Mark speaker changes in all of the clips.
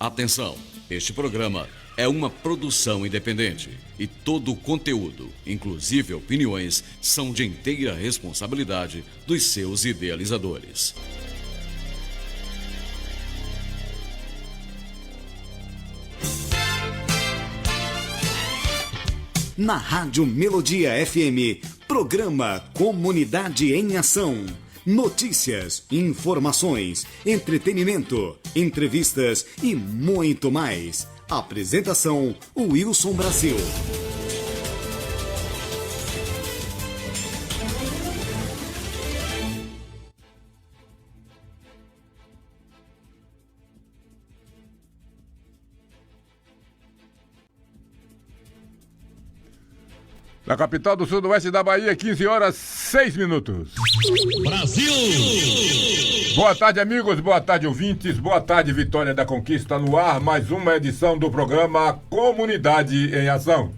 Speaker 1: Atenção, este programa é uma produção independente e todo o conteúdo, inclusive opiniões, são de inteira responsabilidade dos seus idealizadores.
Speaker 2: Na Rádio Melodia FM, programa Comunidade em Ação. Notícias, informações, entretenimento, entrevistas e muito mais. Apresentação, Wilson Brasil.
Speaker 3: Na capital do sudoeste da Bahia, 15 horas 6 minutos.
Speaker 4: Brasil!
Speaker 3: Boa tarde, amigos, boa tarde, ouvintes, boa tarde, Vitória da Conquista no ar, mais uma edição do programa Comunidade em Ação.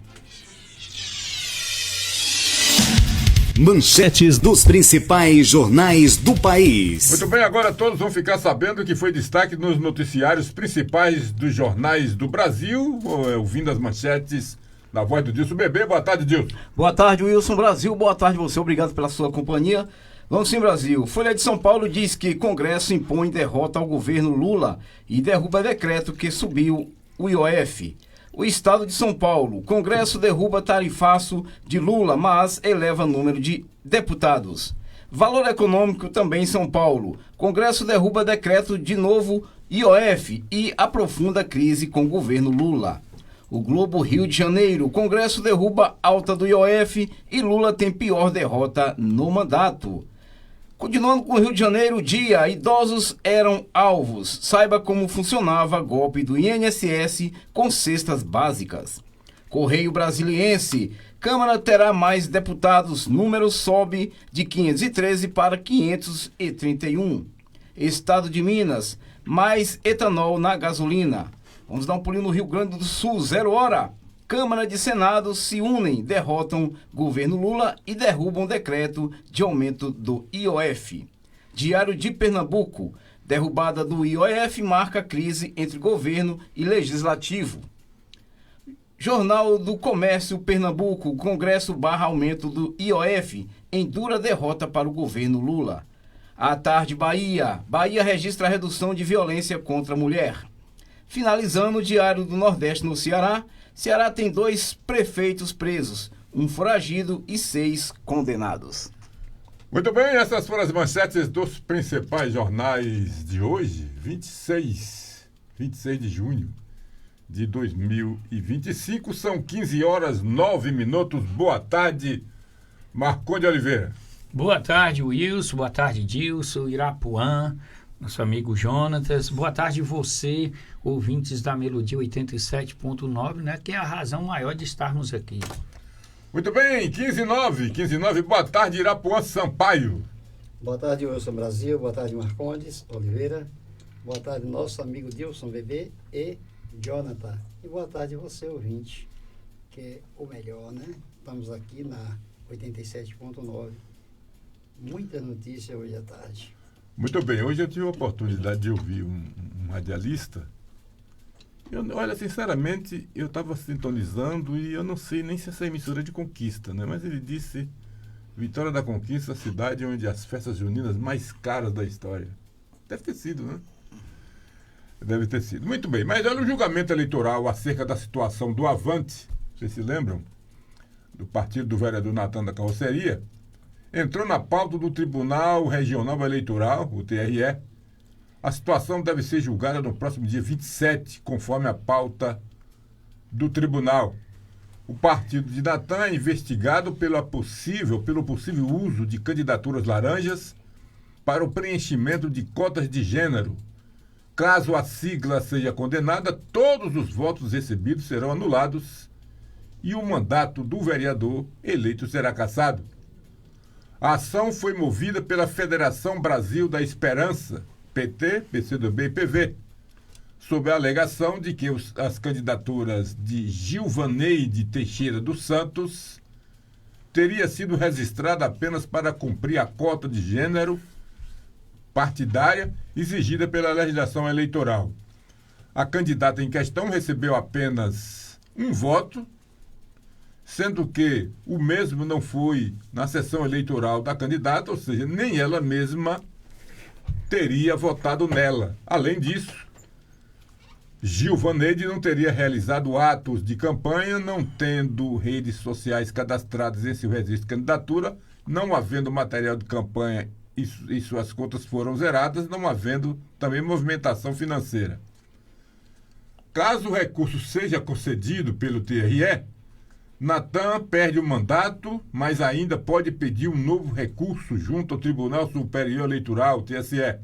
Speaker 2: Manchetes dos principais jornais do país.
Speaker 3: Muito bem, agora todos vão ficar sabendo que foi destaque nos noticiários principais dos jornais do Brasil, ouvindo as manchetes na voz do Dilson Bebê. Boa tarde, Dilson.
Speaker 5: Boa tarde, Wilson Brasil. Boa tarde você. Obrigado pela sua companhia. Vamos sim, Brasil. Folha de São Paulo diz que Congresso impõe derrota ao governo Lula e derruba decreto que subiu o IOF. O Estado de São Paulo. Congresso derruba tarifaço de Lula, mas eleva número de deputados. Valor Econômico também em São Paulo. Congresso derruba decreto de novo IOF e aprofunda crise com o governo Lula. O Globo, Rio de Janeiro. Congresso derruba alta do IOF e Lula tem pior derrota no mandato. Continuando com o Rio de Janeiro, dia, idosos eram alvos. Saiba como funcionava golpe do INSS com cestas básicas. Correio Brasiliense. Câmara terá mais deputados. Número sobe de 513 para 531. Estado de Minas. Mais etanol na gasolina. Vamos dar um pulinho no Rio Grande do Sul, 0 hora. Câmara e Senado se unem, derrotam governo Lula e derrubam decreto de aumento do IOF. Diário de Pernambuco, derrubada do IOF marca crise entre governo e legislativo. Jornal do Comércio Pernambuco, Congresso barra aumento do IOF em dura derrota para o governo Lula. À tarde, Bahia. Bahia registra redução de violência contra a mulher. Finalizando o Diário do Nordeste no Ceará, Ceará tem 2 prefeitos presos, um foragido e 6 condenados.
Speaker 3: Muito bem, essas foram as manchetes dos principais jornais de hoje, 26 de junho de 2025, são 15 horas 9 minutos. Boa tarde, Marconde Oliveira.
Speaker 4: Boa tarde, Wilson. Boa tarde, Dilson, Irapuã, nosso amigo Jonatas. Boa tarde você, ouvintes da Melodia 87.9, né? Que é a razão maior de estarmos aqui.
Speaker 3: Muito bem, 15:09. Boa tarde, Irapuã Sampaio.
Speaker 6: Boa tarde, Wilson Brasil. Boa tarde, Marcondes Oliveira. Boa tarde, nosso amigo Dilson Bebê e Jonathan. E boa tarde você, ouvinte, que é o melhor, né? Estamos aqui na 87.9. Muita notícia hoje à tarde.
Speaker 3: Muito bem, hoje eu tive a oportunidade de ouvir um radialista. Olha, sinceramente, eu estava sintonizando e eu não sei nem se essa emissora é de Conquista, né? Mas ele disse: Vitória da Conquista, a cidade onde as festas juninas mais caras da história. Deve ter sido, né? Deve ter sido. Muito bem, mas olha o julgamento eleitoral acerca da situação do Avante, vocês se lembram? Do partido do vereador Natan da Carroceria. Entrou na pauta do Tribunal Regional Eleitoral, o TRE. A situação deve ser julgada no próximo dia 27, conforme a pauta do tribunal. O partido de Natan é investigado pelo possível uso de candidaturas laranjas para o preenchimento de cotas de gênero. Caso a sigla seja condenada, todos os votos recebidos serão anulados e o mandato do vereador eleito será cassado. A ação foi movida pela Federação Brasil da Esperança, PT, PCdoB e PV, sob a alegação de que as candidaturas de Gilvaneide Teixeira dos Santos teria sido registrada apenas para cumprir a cota de gênero partidária exigida pela legislação eleitoral. a candidata em questão recebeu apenas um voto, sendo que o mesmo não foi na sessão eleitoral da candidata, ou seja, nem ela mesma teria votado nela. Além disso, Gil Vaneide não teria realizado atos de campanha, não tendo redes sociais cadastradas em seu registro de candidatura, não havendo material de campanha e suas contas foram zeradas, não havendo também movimentação financeira. Caso o recurso seja concedido pelo TRE, Natan perde o mandato, mas ainda pode pedir um novo recurso junto ao Tribunal Superior Eleitoral, TSE,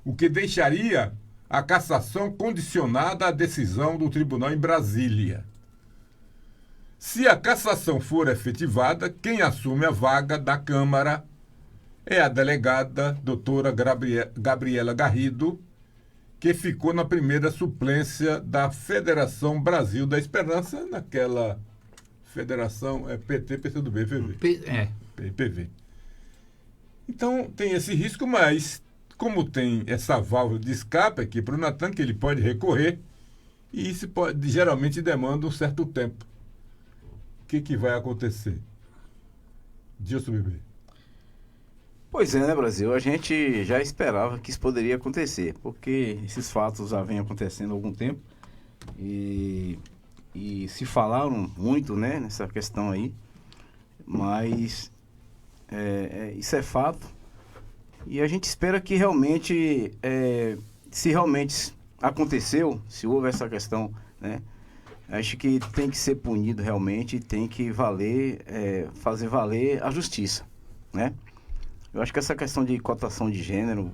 Speaker 3: o que deixaria a cassação condicionada à decisão do tribunal em Brasília. Se a cassação for efetivada, quem assume a vaga da Câmara é a delegada doutora Gabriela Garrido, que ficou na primeira suplência da Federação Brasil da Esperança, naquela federação PT, PCdoB, PV. Então tem esse risco, mas como tem essa válvula de escape aqui para o Natan, que ele pode recorrer, e isso geralmente demanda um certo tempo. O que vai acontecer? Dilson Bebê.
Speaker 5: Pois é, né, Brasil? A gente já esperava que isso poderia acontecer, porque esses fatos já vêm acontecendo há algum tempo e se falaram muito, né, nessa questão aí, mas isso é fato e a gente espera que realmente, se realmente aconteceu, se houve essa questão, né, acho que tem que ser punido realmente, tem que valer, fazer valer a justiça, né? Eu acho que essa questão de cotação de gênero,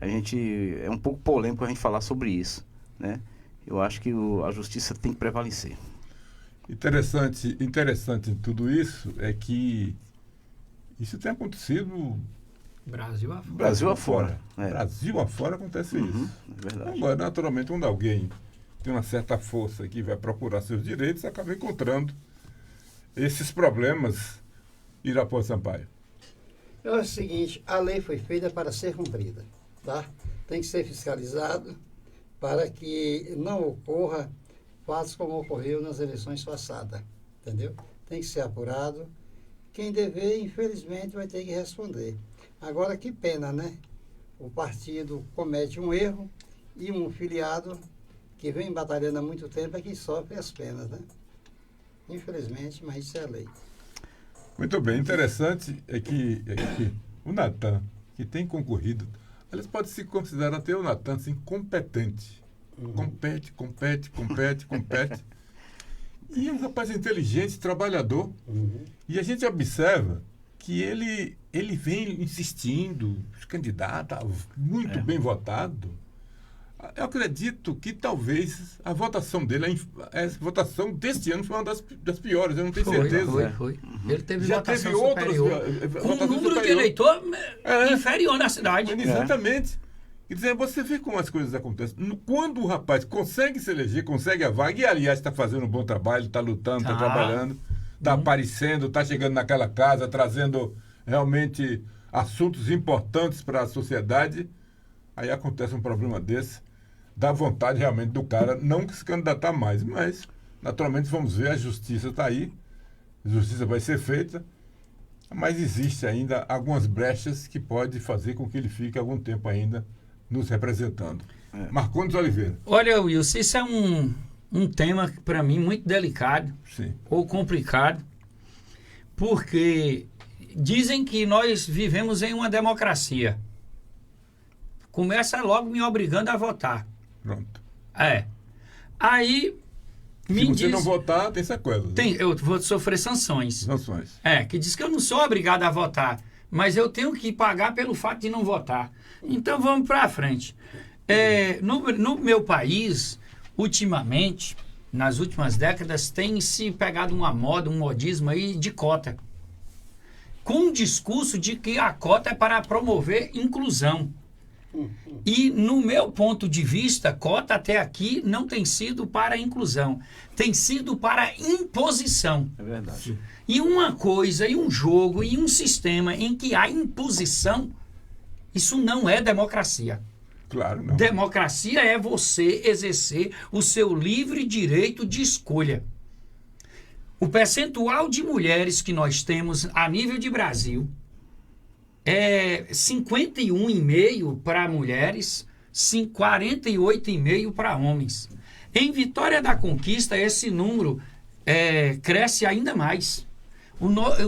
Speaker 5: é um pouco polêmico a gente falar sobre isso, né? Eu acho que a justiça tem que prevalecer.
Speaker 3: Interessante em tudo isso é que isso tem acontecido
Speaker 4: Brasil afora.
Speaker 5: Brasil afora.
Speaker 3: Brasil afora acontece isso.
Speaker 5: É verdade.
Speaker 3: Agora, naturalmente, quando alguém tem uma certa força que vai procurar seus direitos, acaba encontrando esses problemas. Irapuã Sampaio.
Speaker 6: É o seguinte, a lei foi feita para ser cumprida, tá? Tem que ser fiscalizado para que não ocorra fatos como ocorreu nas eleições passadas, entendeu? Tem que ser apurado. Quem dever, infelizmente, vai ter que responder. Agora, que pena, né? O partido comete um erro e um filiado que vem batalhando há muito tempo é que sofre as penas, né? Infelizmente, mas isso é a lei.
Speaker 3: Muito bem, interessante é que o Natan, que tem concorrido, eles podem se considerar até o Natan assim, competente. Compete. E é um rapaz inteligente, trabalhador. E a gente observa que ele vem insistindo, candidato, muito bem votado. Eu acredito que talvez a votação dele, a votação deste ano foi uma das piores, eu não tenho certeza.
Speaker 4: Foi. Ele teve
Speaker 3: Já
Speaker 4: votação
Speaker 3: teve outras
Speaker 4: superior, com um número
Speaker 3: superior.
Speaker 4: de eleitor inferior na cidade.
Speaker 3: Exatamente. Quer dizer, você vê como as coisas acontecem. Quando o rapaz consegue se eleger, consegue a vaga, e aliás está fazendo um bom trabalho, está lutando, está trabalhando, está aparecendo, está chegando naquela casa, trazendo realmente assuntos importantes para a sociedade, aí acontece um problema desse. Dá vontade realmente do cara não se candidatar mais. Mas, naturalmente, vamos ver, a justiça está aí, a justiça vai ser feita, mas existe ainda algumas brechas que pode fazer com que ele fique algum tempo ainda nos representando. Marcondes Oliveira.
Speaker 4: Olha, Wilson, isso é um tema, para mim, muito delicado.
Speaker 3: Sim.
Speaker 4: Ou complicado, porque dizem que nós vivemos em uma democracia. Começa logo me obrigando a votar.
Speaker 3: Pronto.
Speaker 4: Aí me
Speaker 3: Se você
Speaker 4: diz,
Speaker 3: não votar, tem sequelas.
Speaker 4: eu vou sofrer sanções.
Speaker 3: Sanções.
Speaker 4: Que diz que eu não sou obrigado a votar, mas eu tenho que pagar pelo fato de não votar. Então vamos para frente. No meu país, ultimamente, nas últimas décadas, tem se pegado uma moda, um modismo aí de cota. Com o discurso de que a cota é para promover inclusão. E no meu ponto de vista, cota até aqui não tem sido para inclusão, tem sido para imposição.
Speaker 5: É verdade.
Speaker 4: E uma coisa, e um jogo, e um sistema em que há imposição, isso não é democracia.
Speaker 3: Claro, não.
Speaker 4: Democracia é você exercer o seu livre direito de escolha. O percentual de mulheres que nós temos a nível de Brasil é 51,5% para mulheres, 48,5% para homens. Em Vitória da Conquista, esse número cresce ainda mais.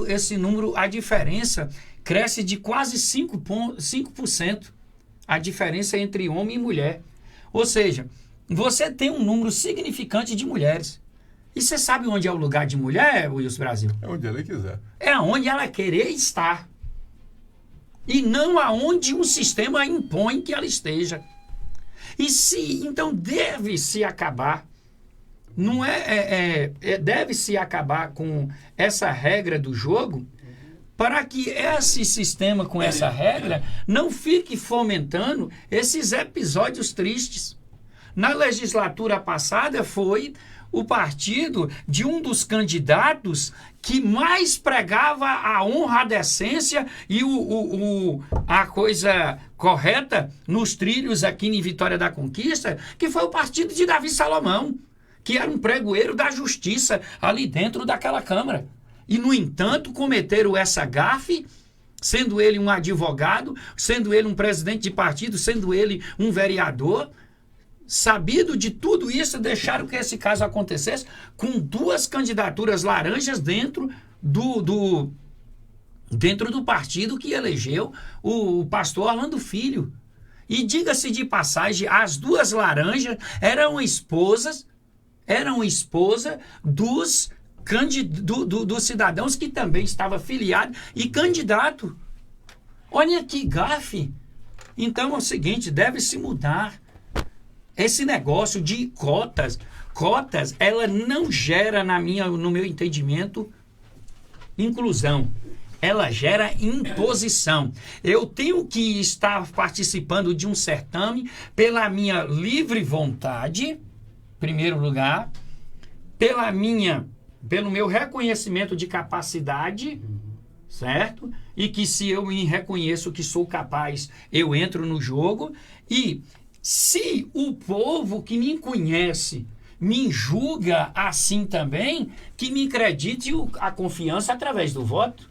Speaker 4: Esse número, a diferença cresce de quase 5%. A diferença entre homem e mulher. Ou seja, você tem um número significante de mulheres. E você sabe onde é o lugar de mulher, Wilson Brasil?
Speaker 3: É onde ela quiser.
Speaker 4: É onde ela querer estar. E não aonde um sistema impõe que ela esteja. Então deve-se acabar. Não deve-se acabar com essa regra do jogo para que esse sistema com essa regra não fique fomentando esses episódios tristes. Na legislatura passada foi o partido de um dos candidatos que mais pregava a honra, a decência e a coisa correta nos trilhos aqui em Vitória da Conquista, que foi o partido de Davi Salomão, que era um pregoeiro da justiça ali dentro daquela Câmara. E, no entanto, cometeram essa gafe, sendo ele um advogado, sendo ele um presidente de partido, sendo ele um vereador. Sabido de tudo isso, deixaram que esse caso acontecesse com 2 candidaturas laranjas dentro do partido que elegeu o pastor Orlando Filho. E diga-se de passagem, as 2 laranjas eram esposas dos cidadãos que também estava filiado e candidato. Olha que gafe. Então é o seguinte, deve-se mudar. Esse negócio de cotas, ela não gera, no meu entendimento, inclusão. Ela gera imposição. Eu tenho que estar participando de um certame pela minha livre vontade, em primeiro lugar, pelo meu reconhecimento de capacidade, certo? E que se eu me reconheço que sou capaz, eu entro no jogo. E se o povo que me conhece me julga assim também, que me acredite a confiança através do voto.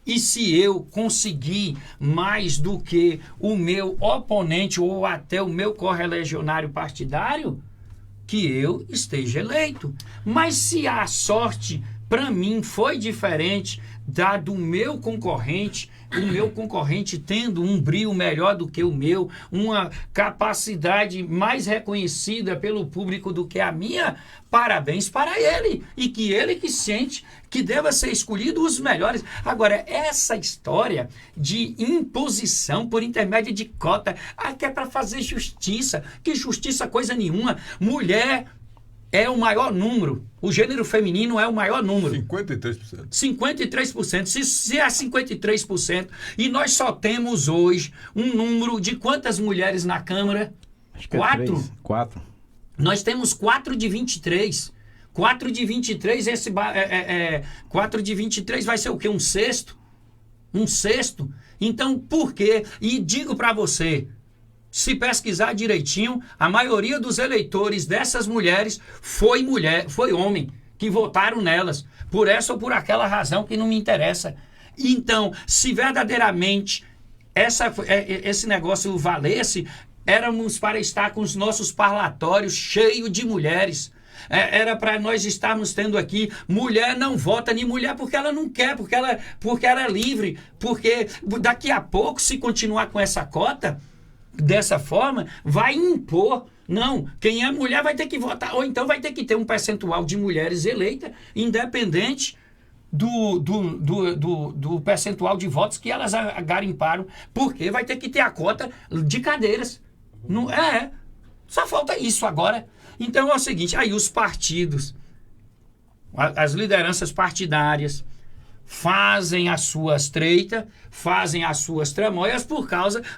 Speaker 4: E se eu conseguir mais do que o meu oponente ou até o meu correligionário partidário, que eu esteja eleito. Mas se a sorte para mim foi diferente da do meu concorrente, o meu concorrente tendo um brio melhor do que o meu, uma capacidade mais reconhecida pelo público do que a minha, parabéns para ele. E que ele que sente que deva ser escolhido os melhores. Agora, essa história de imposição por intermédio de cota, que é para fazer justiça. Que justiça coisa nenhuma. Mulher é o maior número. O gênero feminino é o maior número.
Speaker 3: 53%.
Speaker 4: 53%. Se é 53%, e nós só temos hoje um número de quantas mulheres na Câmara?
Speaker 5: Acho que
Speaker 4: 4?
Speaker 5: 4.
Speaker 4: Nós temos 4 de 23. 4 de 23, 4 de 23 vai ser o quê? Um sexto? Um sexto? Então, por quê? E digo para você, se pesquisar direitinho, a maioria dos eleitores dessas mulheres foi homem, que votaram nelas, por essa ou por aquela razão que não me interessa. Então, se verdadeiramente esse negócio valesse, éramos para estar com os nossos parlatórios cheios de mulheres. Era para nós estarmos tendo aqui, mulher não vota nem mulher porque ela não quer, porque ela é livre, porque daqui a pouco, se continuar com essa cota, dessa forma, vai impor. Não, quem é mulher vai ter que votar, ou então vai ter que ter um percentual de mulheres eleitas, independente do percentual de votos que elas garimparam, porque vai ter que ter a cota de cadeiras. Não só falta isso agora. Então é o seguinte, aí os partidos, as lideranças partidárias, fazem as suas treitas, fazem as suas tramóias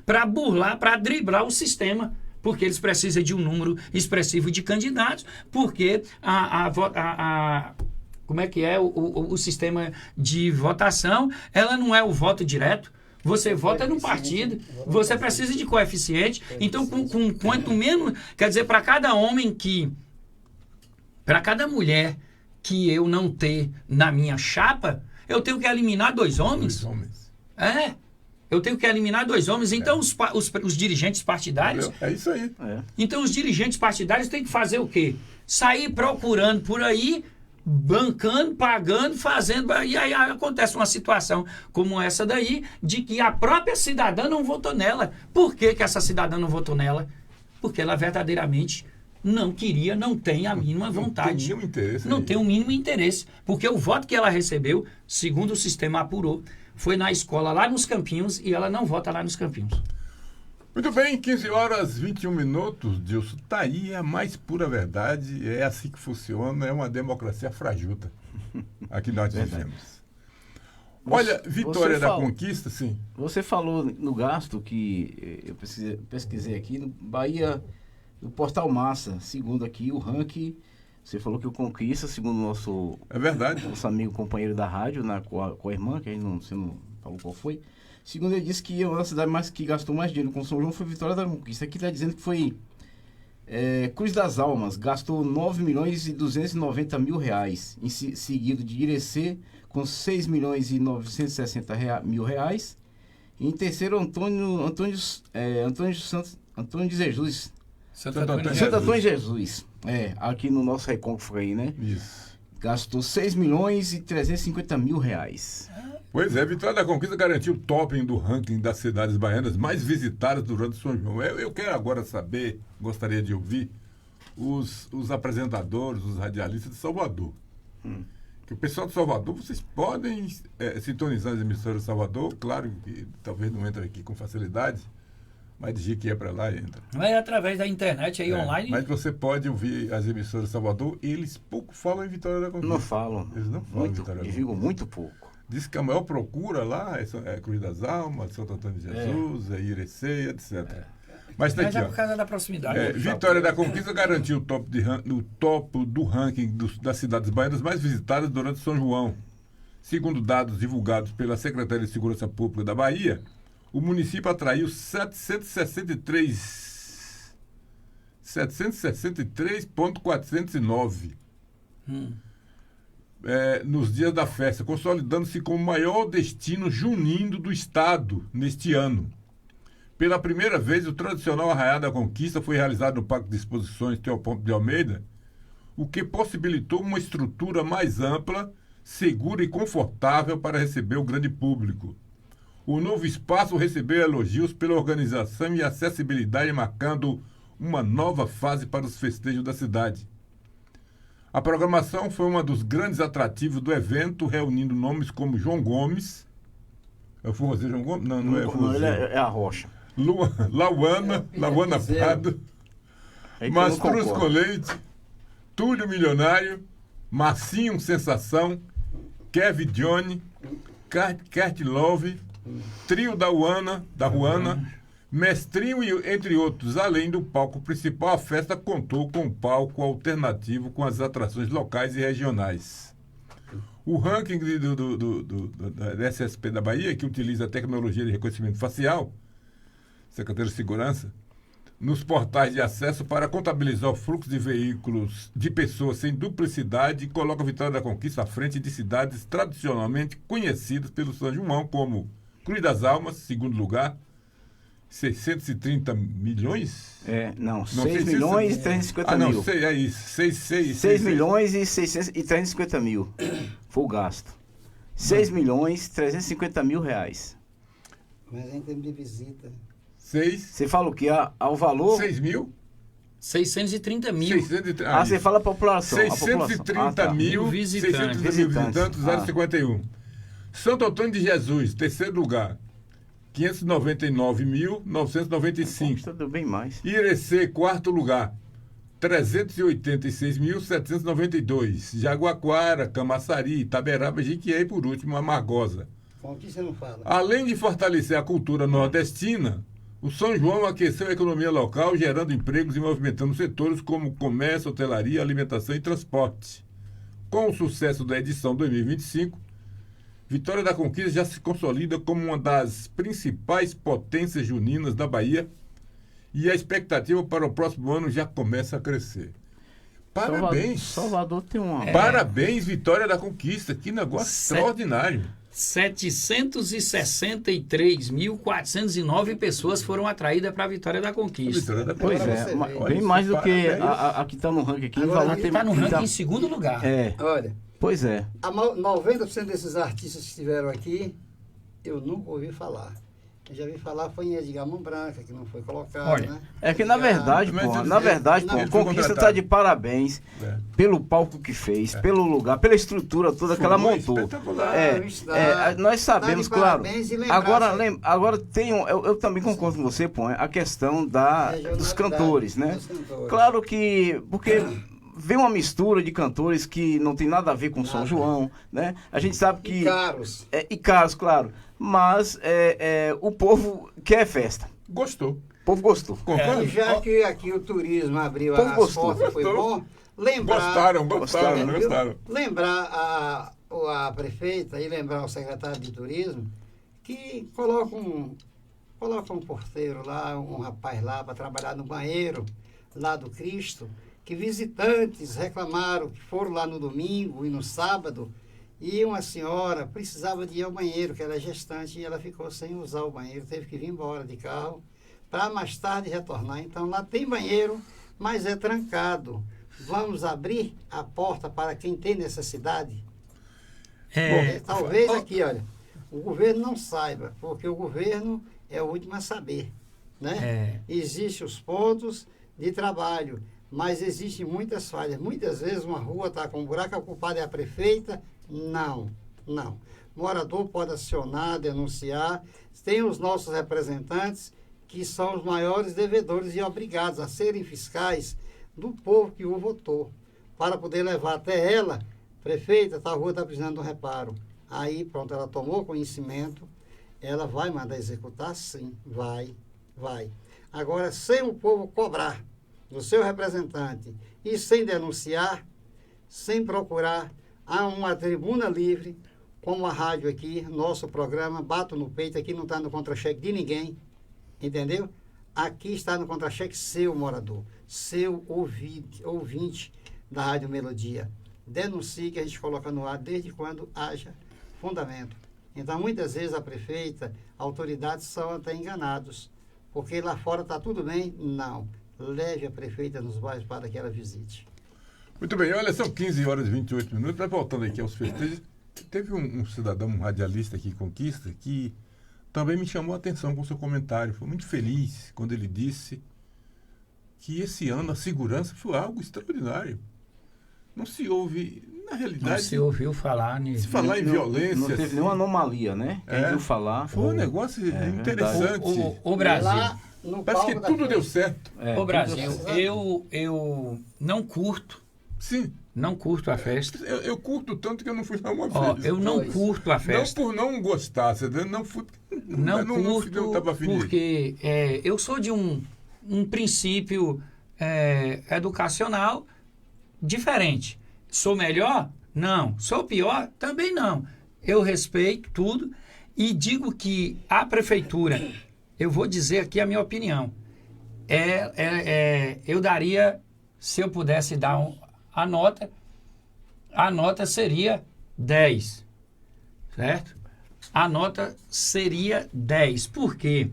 Speaker 4: para burlar, para driblar o sistema, porque eles precisam de um número expressivo de candidatos, porque como é que é o sistema de votação, ela não é o voto direto. Você vota num partido, você precisa de coeficiente. Então, com quanto menos... Quer dizer, para cada homem que... Para cada mulher que eu não ter na minha chapa, eu tenho que eliminar 2 homens.
Speaker 3: 2 homens.
Speaker 4: Eu tenho que eliminar 2 homens. Então, os dirigentes partidários...
Speaker 3: É isso aí.
Speaker 4: Então, os dirigentes partidários têm que fazer o quê? Sair procurando por aí, bancando, pagando, fazendo... E aí acontece uma situação como essa daí, de que a própria cidadã não votou nela. Por que essa cidadã não votou nela? Porque ela verdadeiramente não queria, não tem a mínima vontade.
Speaker 3: Não tem nenhum interesse.
Speaker 4: Não tem o mínimo interesse. Porque o voto que ela recebeu, segundo o sistema apurou, foi na escola lá nos Campinhos e ela não vota lá nos Campinhos.
Speaker 3: Muito bem, 15h21, Dilson. Tá aí a mais pura verdade. É assim que funciona, é uma democracia frajuta. Aqui nós vivemos. Olha, vitória da conquista, sim.
Speaker 5: Você falou no gasto que eu pesquisei aqui, no Bahia, no Portal Massa, segundo aqui o ranking, você falou que o Conquista, segundo o nosso...
Speaker 3: É verdade.
Speaker 5: Nosso amigo companheiro da rádio, com a irmã, que aí você não falou qual foi. Segundo ele disse que a cidade que gastou mais dinheiro com São João foi Vitória da Conquista. Aqui está dizendo que foi Cruz das Almas, gastou 9.290.000 reais, seguido de Irecê, com 6.960.000 reais. E em terceiro, Antônio de Jesus.
Speaker 4: Santo
Speaker 5: Antônio de Jesus. Aqui no nosso Recôncavo aí, né?
Speaker 3: Isso.
Speaker 5: Gastou 6.350.000 reais.
Speaker 3: Pois é, Vitória da Conquista garantiu o topping do ranking das cidades baianas mais visitadas durante São João. Eu quero agora saber, gostaria de ouvir, os apresentadores, os radialistas de Salvador. Que o pessoal de Salvador, vocês podem sintonizar as emissoras de Salvador, claro que talvez não entre aqui com facilidade, mas de que é para lá entra.
Speaker 4: Mas através da internet aí online.
Speaker 3: Mas você pode ouvir as emissoras de Salvador e eles pouco falam em Vitória da Conquista.
Speaker 5: Não falam.
Speaker 3: Eles não falam em
Speaker 5: Muito,
Speaker 3: Vitória da Conquista.
Speaker 5: divulgam muito pouco.
Speaker 3: Diz que a maior procura lá é Cruz das Almas, Santo Antônio de Jesus, Irecê, etc. Mas tá
Speaker 4: Mas
Speaker 3: aqui,
Speaker 4: é por causa da proximidade.
Speaker 3: Vitória da Conquista garantiu o topo do ranking das cidades baianas mais visitadas durante São João. Segundo dados divulgados pela Secretaria de Segurança Pública da Bahia, o município atraiu 763,409 nos dias da festa, consolidando-se como o maior destino junino do estado neste ano. Pela primeira vez, o tradicional Arraial da Conquista foi realizado no Parque de Exposições Teopompo de Almeida, o que possibilitou uma estrutura mais ampla, segura e confortável para receber o grande público. O novo espaço recebeu elogios pela organização e acessibilidade, marcando uma nova fase para os festejos da cidade. A programação foi um dos grandes atrativos do evento, reunindo nomes como João Gomes. É o forrozeiro João Gomes? Não é o forrozeiro.
Speaker 5: É a Rocha.
Speaker 3: Lauana Prado, Mastruz com Leite, Túlio Milionário, Marcinho Sensação, Kevin Johnny, Kert Love, Trio da Ruana, Mestrinho, entre outros. Além do palco principal, a festa contou com um palco alternativo com as atrações locais e regionais. O ranking da SSP da Bahia, que utiliza a tecnologia de reconhecimento facial, Secretaria de Segurança, nos portais de acesso para contabilizar o fluxo de veículos de pessoas sem duplicidade, coloca a Vitória da Conquista à frente de cidades tradicionalmente conhecidas pelo São João, como Cruz das Almas, segundo lugar, 630 milhões?
Speaker 5: 6 milhões e 350 mil.
Speaker 3: Não, sei, é isso.
Speaker 5: 6 milhões e 350 mil foi o gasto. 6 milhões e 350 mil reais.
Speaker 6: Mas em termos de visita...
Speaker 5: Você fala o quê? Ao valor?
Speaker 3: 6 mil?
Speaker 4: 630 mil.
Speaker 5: Você fala a população.
Speaker 3: 630 mil visitantes, 051. Santo Antônio de Jesus, terceiro lugar, 599.995.
Speaker 5: Está bem mais.
Speaker 3: Irecê, quarto lugar, 386.792. Jaguaquara, Camaçari, Itaberaba, Jiquié e, por último, Amargosa.
Speaker 6: Com o que você não fala?
Speaker 3: Além de fortalecer a cultura nordestina, o São João aqueceu a economia local, gerando empregos e movimentando setores como comércio, hotelaria, alimentação e transporte. Com o sucesso da edição 2025, Vitória da Conquista já se consolida como uma das principais potências juninas da Bahia e a expectativa para o próximo ano já começa a crescer. Parabéns!
Speaker 5: Salvador tem uma...
Speaker 3: Parabéns, Vitória da Conquista. Que negócio extraordinário.
Speaker 4: 763.409 pessoas foram atraídas para a Vitória da Conquista.
Speaker 3: Vitória da
Speaker 5: Pois
Speaker 3: Conquista.
Speaker 5: é,
Speaker 6: Olha,
Speaker 5: bem mais do que
Speaker 3: parabéns.
Speaker 5: a que está no ranking aqui.
Speaker 6: Agora,
Speaker 4: Está no ranking em segundo lugar.
Speaker 5: É,
Speaker 6: Olha,
Speaker 5: pois é.
Speaker 6: 90% desses artistas que estiveram aqui, eu nunca ouvi falar. Eu já vi falar foi em Edgar Mão Branca, que não foi colocado,
Speaker 4: Olha,
Speaker 6: né?
Speaker 5: É que na verdade,
Speaker 3: Mas
Speaker 5: pô,
Speaker 3: ele-
Speaker 5: na verdade,
Speaker 6: não,
Speaker 5: pô,
Speaker 6: ele
Speaker 3: foi
Speaker 5: Conquista
Speaker 3: contratado.
Speaker 5: tá de parabéns
Speaker 3: É.
Speaker 5: pelo palco que fez, pelo lugar, pela estrutura toda que ela
Speaker 3: Foi
Speaker 5: montou.
Speaker 3: espetacular.
Speaker 5: Nós sabemos,
Speaker 6: Tá de
Speaker 5: claro.
Speaker 6: parabéns e lembrar,
Speaker 5: Agora,
Speaker 6: sabe?
Speaker 5: agora tem eu também concordo com você, pô, a questão dos
Speaker 6: Regionalidade
Speaker 5: cantores, né?
Speaker 6: dos cantores.
Speaker 5: Claro que porque vem uma mistura de cantores que não tem nada a ver com São
Speaker 6: Nada.
Speaker 5: João, né? A gente sabe que
Speaker 6: E caros.
Speaker 5: e caros, claro, mas o povo quer festa.
Speaker 3: Gostou.
Speaker 5: O povo gostou.
Speaker 3: Concorda?
Speaker 6: E já que aqui o turismo abriu
Speaker 5: Como
Speaker 6: as
Speaker 5: gostou?
Speaker 6: portas, foi
Speaker 3: Gostou.
Speaker 6: bom, lembrar...
Speaker 3: Gostaram.
Speaker 6: Viu?
Speaker 3: Gostaram.
Speaker 6: Lembrar a prefeita e lembrar o secretário de turismo que coloca um porteiro lá, um rapaz lá para trabalhar no banheiro lá do Cristo, que visitantes reclamaram que foram lá no domingo e no sábado e uma senhora precisava de ir ao banheiro, que ela é gestante, e ela ficou sem usar o banheiro, teve que vir embora de carro para mais tarde retornar. Então lá tem banheiro, mas é trancado. Vamos abrir a porta para quem tem necessidade? Talvez aqui, olha, o governo não saiba, porque o governo é o último a saber, né? Existem os pontos de trabalho, mas existem muitas falhas. Muitas vezes uma rua está com um buraco, a culpada é a prefeita. Não. Morador pode acionar, denunciar. Tem os nossos representantes, que são os maiores devedores e obrigados a serem fiscais do povo que o votou, para poder levar até ela, prefeita, tal rua está precisando de um reparo. Aí, pronto, ela tomou conhecimento, ela vai mandar executar? Sim, vai. Agora, sem o povo cobrar do seu representante e sem denunciar, sem procurar, há uma tribuna livre, como a rádio aqui, nosso programa, bato no peito, aqui não está no contra-cheque de ninguém, entendeu? Aqui está no contra-cheque seu morador, seu ouvinte da Rádio Melodia. Denuncie que a gente coloca no ar desde quando haja fundamento. Então, muitas vezes a prefeita, autoridades são até enganados, porque lá fora está tudo bem. Não. Leve a prefeita nos bairros para que ela visite.
Speaker 3: Muito bem, olha, são 15 horas e 28 minutos. Mas voltando aqui aos festejos, teve um cidadão, um radialista aqui em Conquista, que também me chamou a atenção com o seu comentário. Foi muito feliz quando ele disse que esse ano a segurança foi algo extraordinário. Não se ouve, na realidade...
Speaker 4: Não se ouviu falar nisso.
Speaker 3: Se falar em violência...
Speaker 5: Não teve
Speaker 3: assim,
Speaker 5: nenhuma anomalia, né? Quem viu falar...
Speaker 3: Foi um negócio interessante.
Speaker 4: O Brasil.
Speaker 6: Lá no
Speaker 3: Parece que
Speaker 6: palco da
Speaker 3: tudo deu
Speaker 6: festa.
Speaker 3: certo.
Speaker 4: O Brasil, eu não curto
Speaker 3: Sim,
Speaker 4: a festa.
Speaker 3: eu curto tanto que eu não fui lá uma
Speaker 4: Ó,
Speaker 3: vez.
Speaker 4: eu não
Speaker 6: Pois.
Speaker 4: curto a
Speaker 3: Não
Speaker 4: festa.
Speaker 3: por não gostar, você entendeu? Não fui...
Speaker 4: Não curto,
Speaker 3: não tava afim de ir.
Speaker 4: porque eu sou de um princípio educacional diferente. Sou melhor? Não. Sou pior? Também não. Eu respeito tudo e digo que a prefeitura, eu vou dizer aqui a minha opinião, eu daria, se eu pudesse dar a nota seria 10, certo? A nota seria 10. Por quê?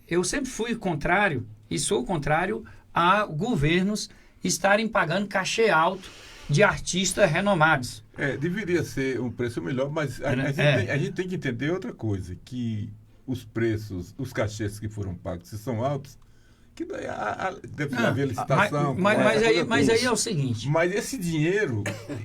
Speaker 4: Eu sempre fui contrário, e sou contrário, a governos estarem pagando cachê alto de artistas renomados.
Speaker 3: Deveria ser um preço melhor, mas a gente tem que entender outra coisa, que os preços, os cachês que foram pagos, se são altos, que deve haver licitação.
Speaker 4: Mas aí é o seguinte...
Speaker 3: Mas esse dinheiro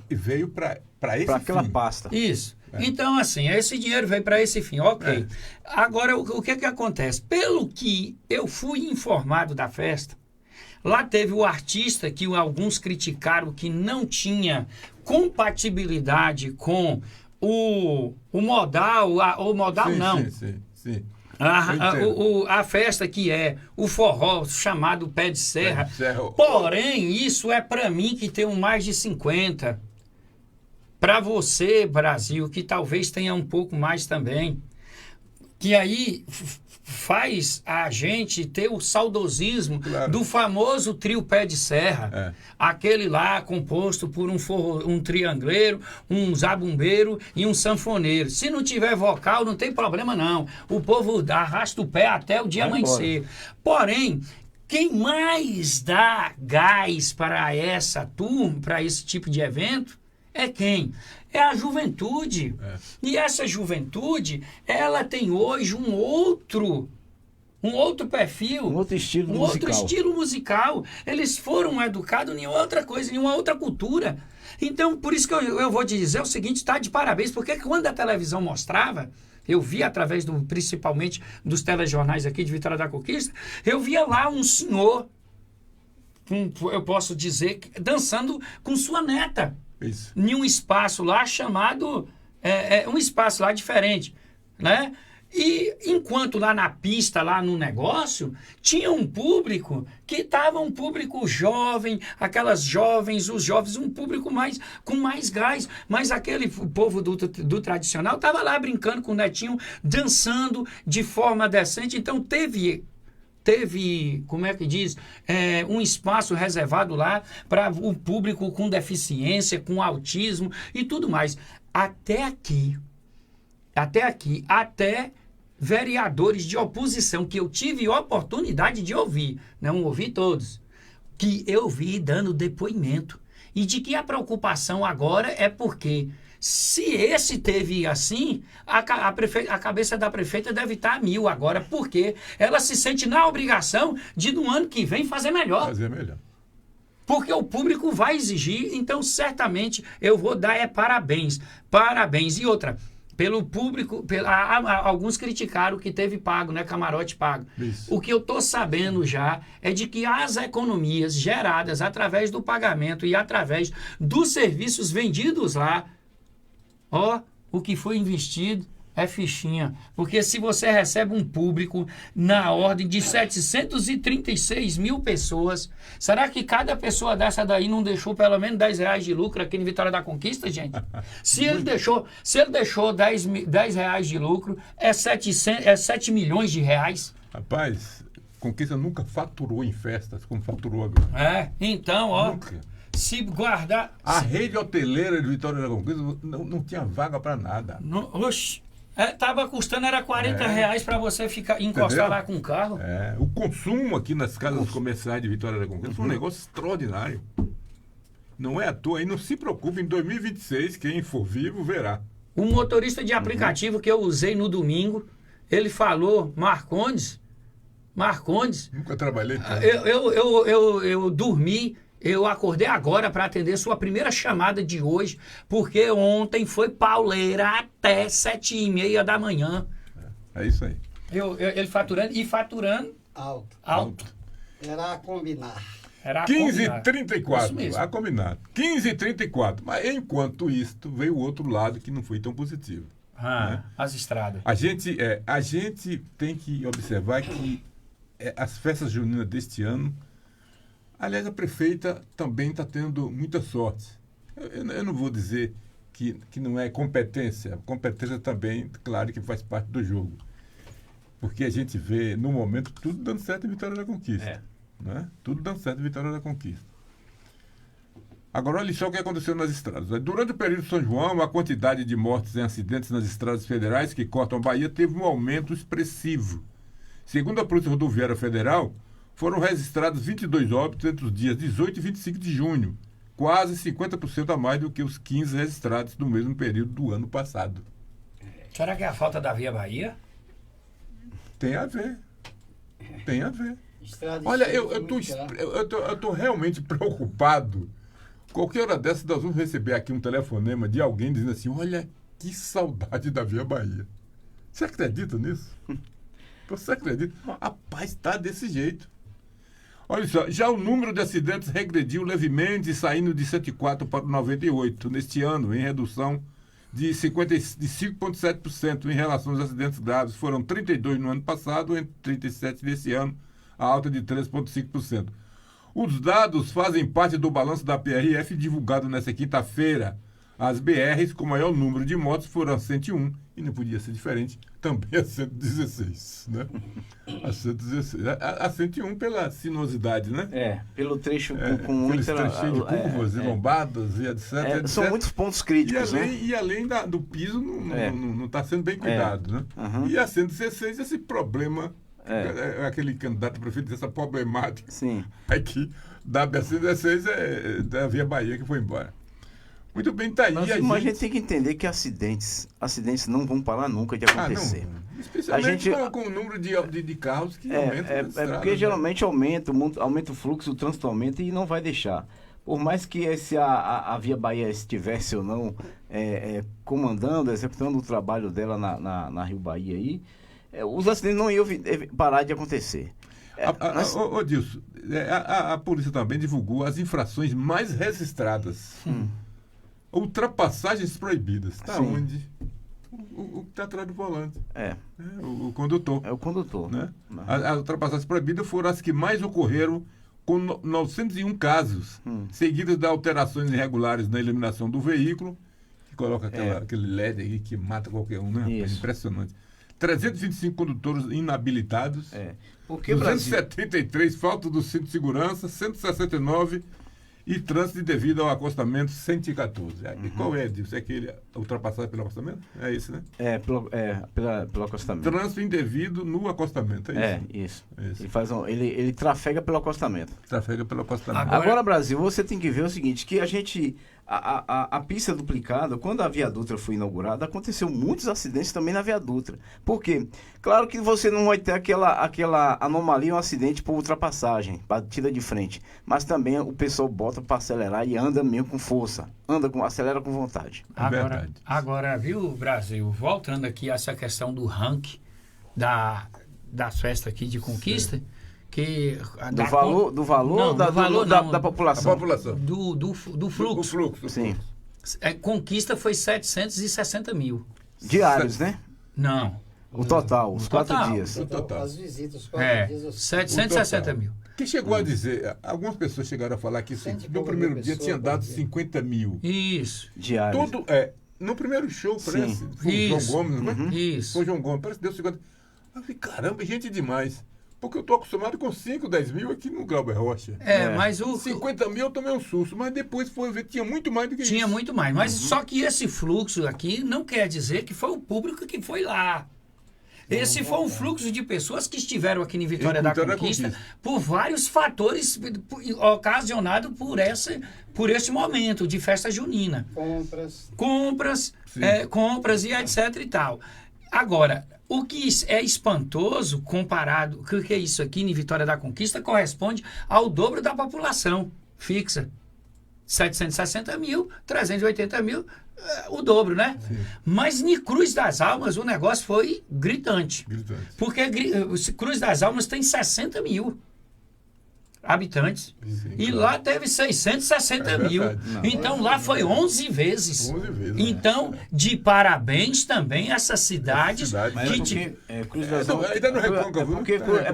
Speaker 3: veio para esse
Speaker 5: Para aquela
Speaker 3: fim.
Speaker 5: pasta.
Speaker 4: Isso. Então, assim, esse dinheiro veio para esse fim, ok. Agora, o que acontece? Pelo que eu fui informado da festa, lá teve o artista que alguns criticaram que não tinha compatibilidade com o modal, o modal
Speaker 3: Sim,
Speaker 4: não.
Speaker 3: Sim.
Speaker 4: A festa que é o forró chamado Pé de Serra. Porém, isso é para mim que tenho mais de 50. para você, Brasil, que talvez tenha um pouco mais também, que aí faz a gente ter o saudosismo do famoso trio pé de serra, aquele lá composto por um triangleiro, um zabumbeiro e um sanfoneiro. Se não tiver vocal, não tem problema não. O povo arrasta o pé até o dia amanhecer. Porém, quem mais dá gás para essa turma, para esse tipo de evento, é quem? É a juventude. E essa juventude, ela tem hoje um outro perfil,
Speaker 5: Um outro estilo
Speaker 4: musical. Eles foram educados em outra coisa, em uma outra cultura. Então, por isso que eu vou te dizer o seguinte, está de parabéns, porque quando a televisão mostrava, eu vi através principalmente dos telejornais aqui de Vitória da Conquista, eu via lá um senhor, eu posso dizer, dançando com sua neta.
Speaker 3: Isso.
Speaker 4: Em um espaço lá chamado, um espaço lá diferente, né? E enquanto lá na pista, lá no negócio, tinha um público que estava um público jovem, aquelas jovens, os jovens, um público com mais gás, mas aquele povo do tradicional estava lá brincando com o netinho, dançando de forma decente, então teve, como é que diz, um espaço reservado lá para o público com deficiência, com autismo e tudo mais. Até vereadores de oposição, que eu tive oportunidade de ouvir, não ouvi todos, que eu vi dando depoimento, e de que a preocupação agora é porque se esse teve assim, a cabeça da prefeita deve estar a 1000 agora, porque ela se sente na obrigação de no ano que vem fazer melhor. Porque o público vai exigir, então certamente eu vou dar parabéns. Parabéns. E outra, pelo público, alguns criticaram que teve pago, né? Camarote pago. Isso. O que eu estou sabendo já é de que as economias geradas através do pagamento e através dos serviços vendidos lá, o que foi investido é fichinha. Porque se você recebe um público na ordem de 736 mil pessoas, será que cada pessoa dessa daí não deixou pelo menos R$10 de lucro aqui em Vitória da Conquista, gente? Se ele deixou R$10 de lucro, é 7 milhões de reais.
Speaker 3: Rapaz, Conquista nunca faturou em festas como faturou agora.
Speaker 4: Então, nunca. Se guardar...
Speaker 3: A rede hoteleira de Vitória da Conquista não tinha vaga para nada.
Speaker 4: Oxi. Tava custando, era R$40 para você encostar lá com o carro.
Speaker 3: O consumo aqui nas casas comerciais de Vitória da Conquista foi um negócio extraordinário. Não é à toa, aí não se preocupe, em 2026, quem for vivo verá.
Speaker 4: O motorista de aplicativo que eu usei no domingo, ele falou, Marcondes.
Speaker 3: Nunca trabalhei com
Speaker 4: eu dormi. Eu acordei agora para atender sua primeira chamada de hoje, porque ontem foi pauleira até 7h30 da manhã.
Speaker 3: É isso aí.
Speaker 4: Ele faturando alto.
Speaker 6: Era a combinar.
Speaker 3: 15h34, a combinar. 15h34. Mas enquanto isto, veio o outro lado que não foi tão positivo. Né?
Speaker 4: As estradas.
Speaker 3: A gente tem que observar que as festas juninas deste ano, aliás, a prefeita também está tendo muita sorte. Eu não vou dizer que não é competência. A competência também, claro, que faz parte do jogo. Porque a gente vê, no momento, tudo dando certo em Vitória da Conquista. Né? Tudo dando certo em Vitória da Conquista. Agora, olha só o que aconteceu nas estradas. Durante o período de São João, a quantidade de mortes em acidentes nas estradas federais que cortam a Bahia teve um aumento expressivo. Segundo a Polícia Rodoviária Federal, foram registrados 22 óbitos entre os dias 18 e 25 de junho, quase 50% a mais do que os 15 registrados no mesmo período do ano passado.
Speaker 4: Será que é a falta da Via Bahia?
Speaker 3: Tem a ver. Olha, eu estou realmente preocupado. Qualquer hora dessa nós vamos receber aqui um telefonema de alguém dizendo assim, olha, que saudade da Via Bahia. Você acredita nisso? Você acredita? Rapaz, está desse jeito. Olha só, já o número de acidentes regrediu levemente, saindo de 104 para 98 neste ano, em redução de 5,7% em relação aos acidentes graves. Foram 32 no ano passado, entre 37 desse ano, a alta de 3,5%. Os dados fazem parte do balanço da PRF divulgado nesta quinta-feira. As BRs com maior número de motos foram a 101, e não podia ser diferente, também a 116, né? A 116. A 101 pela sinuosidade, né?
Speaker 5: Pelo trecho com
Speaker 3: aqueles
Speaker 5: muita...
Speaker 3: trechinhos de curvas e lombadas e etc, etc.
Speaker 5: São muitos pontos críticos, né?
Speaker 3: E além do piso, não está sendo bem cuidado, né?
Speaker 5: Uhum.
Speaker 3: E a 116, esse problema, aquele candidato a prefeito dessa problemática,
Speaker 5: Sim.
Speaker 3: aqui da BR-116 é da Via Bahia que foi embora. Muito bem, tá aí.
Speaker 5: Mas a gente tem que entender que acidentes não vão parar nunca de acontecer.
Speaker 3: Não. Especialmente com o número de carros que aumenta.
Speaker 5: Porque geralmente aumenta o fluxo, o trânsito aumenta e não vai deixar. Por mais que a Via Bahia estivesse ou não comandando, executando o trabalho dela na Rio Bahia aí, os acidentes não iam parar de acontecer.
Speaker 3: Dilson, a polícia também divulgou as infrações mais registradas. Ultrapassagens proibidas. Está onde? O que está atrás do volante. O condutor.
Speaker 5: É o condutor.
Speaker 3: Né? As ultrapassagens proibidas foram as que mais ocorreram, com 901 casos, seguidas de alterações irregulares na iluminação do veículo, que coloca aquele LED aí que mata qualquer um, né? É impressionante. 325 condutores inabilitados,
Speaker 5: Porque
Speaker 3: 273 falta do cinto de segurança, 169 e trânsito devido ao acostamento 114. E qual é disso? É aquele ultrapassagem pelo acostamento? É esse, né?
Speaker 5: Pelo acostamento.
Speaker 3: Trânsito indevido no acostamento, é isso?
Speaker 5: Isso. Ele trafega pelo acostamento.
Speaker 3: Trafega pelo acostamento.
Speaker 5: Agora, Brasil, você tem que ver o seguinte, que a pista duplicada, quando a Via Dutra foi inaugurada, aconteceu muitos acidentes também na Via Dutra. Por quê? Claro que você não vai ter aquela anomalia, um acidente por ultrapassagem, batida de frente. Mas também o pessoal bota para acelerar e anda mesmo com força. Acelera com vontade.
Speaker 4: Agora, viu, Brasil, voltando aqui a essa questão do ranking das festas aqui de conquista...
Speaker 3: Sim.
Speaker 4: Que
Speaker 5: do valor da população.
Speaker 3: A população.
Speaker 4: Do fluxo.
Speaker 3: O fluxo.
Speaker 5: Sim.
Speaker 4: Conquista foi 760 mil.
Speaker 5: Diários, né?
Speaker 4: Não.
Speaker 5: O total, os 4
Speaker 4: total.
Speaker 5: dias.
Speaker 6: O total. As visitas, os 4 dias.
Speaker 4: 760 mil.
Speaker 3: Que chegou a dizer, algumas pessoas chegaram a falar que no primeiro dia tinha dado 50 mil.
Speaker 4: Isso.
Speaker 5: Diários.
Speaker 3: No primeiro show, parece. Foi o João Gomes, não é?
Speaker 4: Isso.
Speaker 3: Foi o João Gomes, parece que deu 50. Eu falei, caramba, gente demais. Porque eu estou acostumado com 5, 10 mil aqui no Glauber Rocha.
Speaker 4: Mas
Speaker 3: 50 mil eu tomei um susto, mas depois foi ver, tinha muito mais do que isso.
Speaker 4: Tinha muito mais, mas só que esse fluxo aqui não quer dizer que foi o público que foi lá. Esse foi um fluxo de pessoas que estiveram aqui em Vitória da Conquista por vários fatores ocasionados por esse momento de festa junina. Compras e etc e tal. Agora, o que é espantoso comparado, o que é isso aqui em Vitória da Conquista, corresponde ao dobro da população fixa. 760 mil, 380 mil, o dobro, né? Sim. Mas em Cruz das Almas o negócio foi gritante. Porque Cruz das Almas tem 60 mil habitantes.
Speaker 3: Sim,
Speaker 4: e lá teve 660 mil. Então lá foi 11 vezes. Então, de parabéns também a essas cidades.
Speaker 5: Cruz das Almas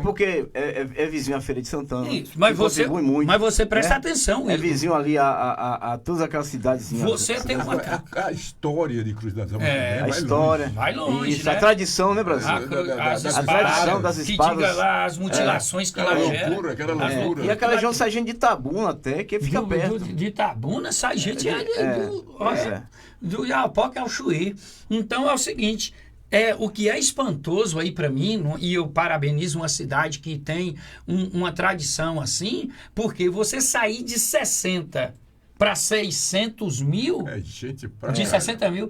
Speaker 5: porque é vizinho à Feira de Santana.
Speaker 4: Isso, mas você presta atenção.
Speaker 5: É vizinho ali a todas aquelas cidades.
Speaker 4: Você tem uma...
Speaker 3: A história de Cruz das Almas.
Speaker 5: A história.
Speaker 4: Vai longe,
Speaker 5: isso, né? A tradição, né, Brasil?
Speaker 4: A tradição das espadas. Que diga lá as mutilações que ela gera.
Speaker 3: Aquela loucura.
Speaker 5: E aquela região sai gente de Itabuna até, que fica perto.
Speaker 4: De Itabuna sai gente do Iapoca ao Chuí. Então é o seguinte, o que é espantoso aí para mim, e eu parabenizo uma cidade que tem uma tradição assim, porque você sair de 60 para 600 mil, de 60 mil,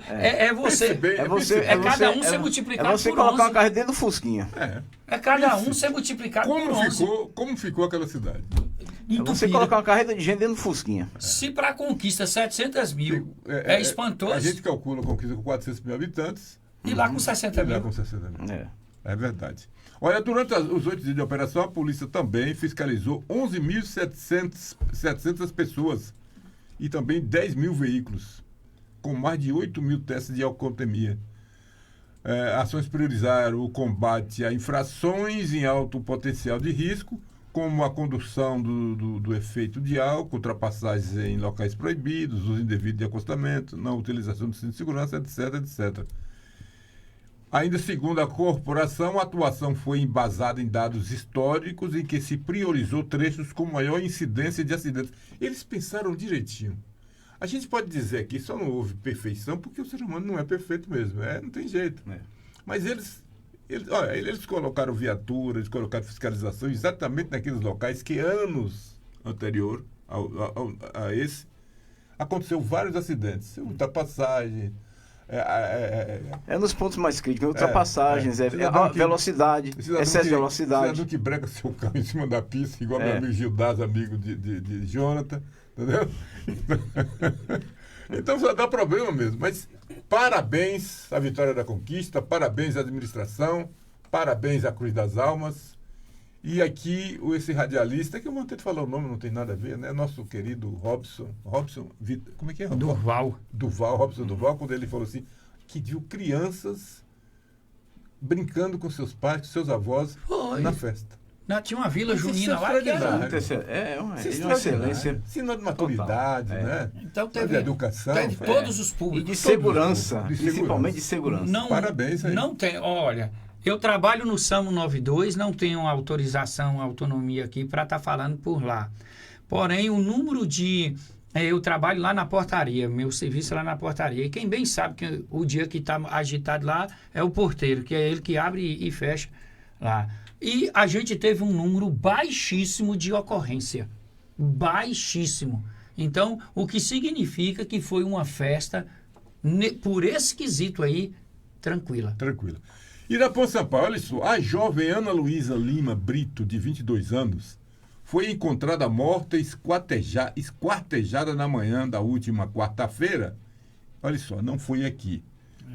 Speaker 4: cada um ser multiplicado por 11.
Speaker 5: É você colocar uma carro dentro do Fusquinha.
Speaker 4: É cada um ser multiplicado por 11.
Speaker 3: Como ficou aquela cidade?
Speaker 5: Você colocar uma carreta de gente dentro do Fusquinha.
Speaker 4: Se para a conquista 700 mil é espantoso.
Speaker 3: A gente calcula a conquista com 400 mil habitantes.
Speaker 4: E lá com 60 mil.
Speaker 3: É verdade. Olha, durante os 8 dias de operação, a polícia também fiscalizou 11.700 pessoas e também 10 mil veículos, com mais de 8 mil testes de alcoolemia. Ações priorizaram o combate a infrações em alto potencial de risco, como a condução do efeito de álcool, ultrapassagens em locais proibidos, uso indevido de acostamento, não utilização do cinto de segurança, etc, etc. Ainda segundo a corporação, a atuação foi embasada em dados históricos em que se priorizou trechos com maior incidência de acidentes. Eles pensaram direitinho. A gente pode dizer que só não houve perfeição porque o ser humano não é perfeito mesmo, não tem jeito. Mas eles colocaram viatura, eles colocaram fiscalização exatamente naqueles locais que anos anterior a esse aconteceu vários acidentes, ultrapassagem.
Speaker 5: Nos pontos mais críticos, ultrapassagens, a velocidade, excesso de velocidade.
Speaker 3: Cidadão que breca seu carro em cima da pista, igual meu amigo Gildás, amigo de Jonathan, entendeu? Então só dá problema mesmo. Mas parabéns à Vitória da Conquista, parabéns à administração, parabéns à Cruz das Almas. E aqui esse radialista, que eu vou ter que falar o nome, não tem nada a ver, né? Nosso querido Robson, como é que é?
Speaker 4: Durval,
Speaker 3: Robson Durval, quando ele falou assim, que viu crianças brincando com seus pais, com seus avós na festa.
Speaker 4: Tinha uma vila junina lá que
Speaker 5: era uma excelência.
Speaker 3: Sinal de maturidade, né?
Speaker 4: Então
Speaker 3: de educação.
Speaker 4: Teve todos os públicos.
Speaker 5: E de segurança, principalmente de segurança.
Speaker 3: Parabéns aí.
Speaker 4: Não tem, olha, eu trabalho no SAMU 92, não tenho autorização, autonomia aqui para estar falando por lá. Porém, o número de... eu trabalho lá na portaria, meu serviço é lá na portaria. E quem bem sabe que o dia que está agitado lá é o porteiro, que é ele que abre e fecha lá. E a gente teve um número baixíssimo de ocorrência. Baixíssimo. Então, o que significa que foi uma festa, por esse quesito aí, tranquila.
Speaker 3: Tranquila. Irapuã, São Paulo, olha só, a jovem Ana Luísa Lima Brito, de 22 anos, foi encontrada morta esquartejada na manhã da última quarta-feira. Olha só, não foi aqui.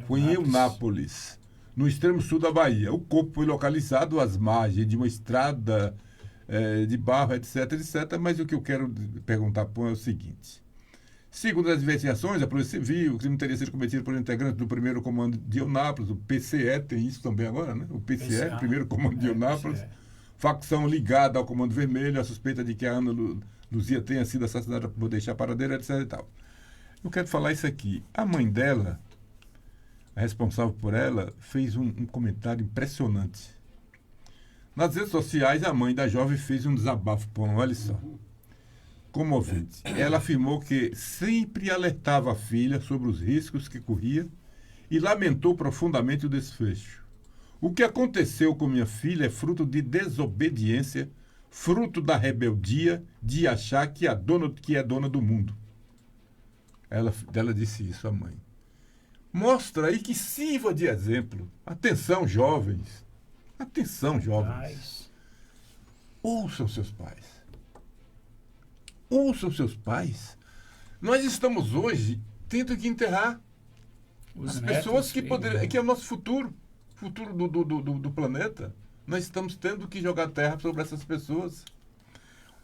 Speaker 3: Foi em Eunápolis, no extremo sul da Bahia. O corpo foi localizado às margens de uma estrada de barro, etc, etc. Mas o que eu quero perguntar é o seguinte. Segundo as investigações, a Polícia Civil, o crime teria sido cometido por integrantes do primeiro comando de Eunápolis, o PCE, tem isso também agora, né? O PCE, primeiro comando de Eunápolis, facção ligada ao Comando Vermelho, a suspeita de que a Ana Luzia tenha sido assassinada por deixar a paradeira, etc e tal. Eu quero falar isso aqui. A mãe dela, a responsável por ela, fez um comentário impressionante. Nas redes sociais, a mãe da jovem fez um desabafo, olha só. Comovente. Ela afirmou que sempre alertava a filha sobre os riscos que corria e lamentou profundamente o desfecho. O que aconteceu com minha filha é fruto de desobediência, fruto da rebeldia de achar que é dona do mundo. Ela disse isso à mãe. Mostra aí que sirva de exemplo. Atenção, jovens. Atenção, jovens. Ouçam seus pais. Ouçam seus pais. Nós estamos hoje tendo que enterrar as pessoas que é o nosso futuro do planeta. Nós estamos tendo que jogar terra sobre essas pessoas.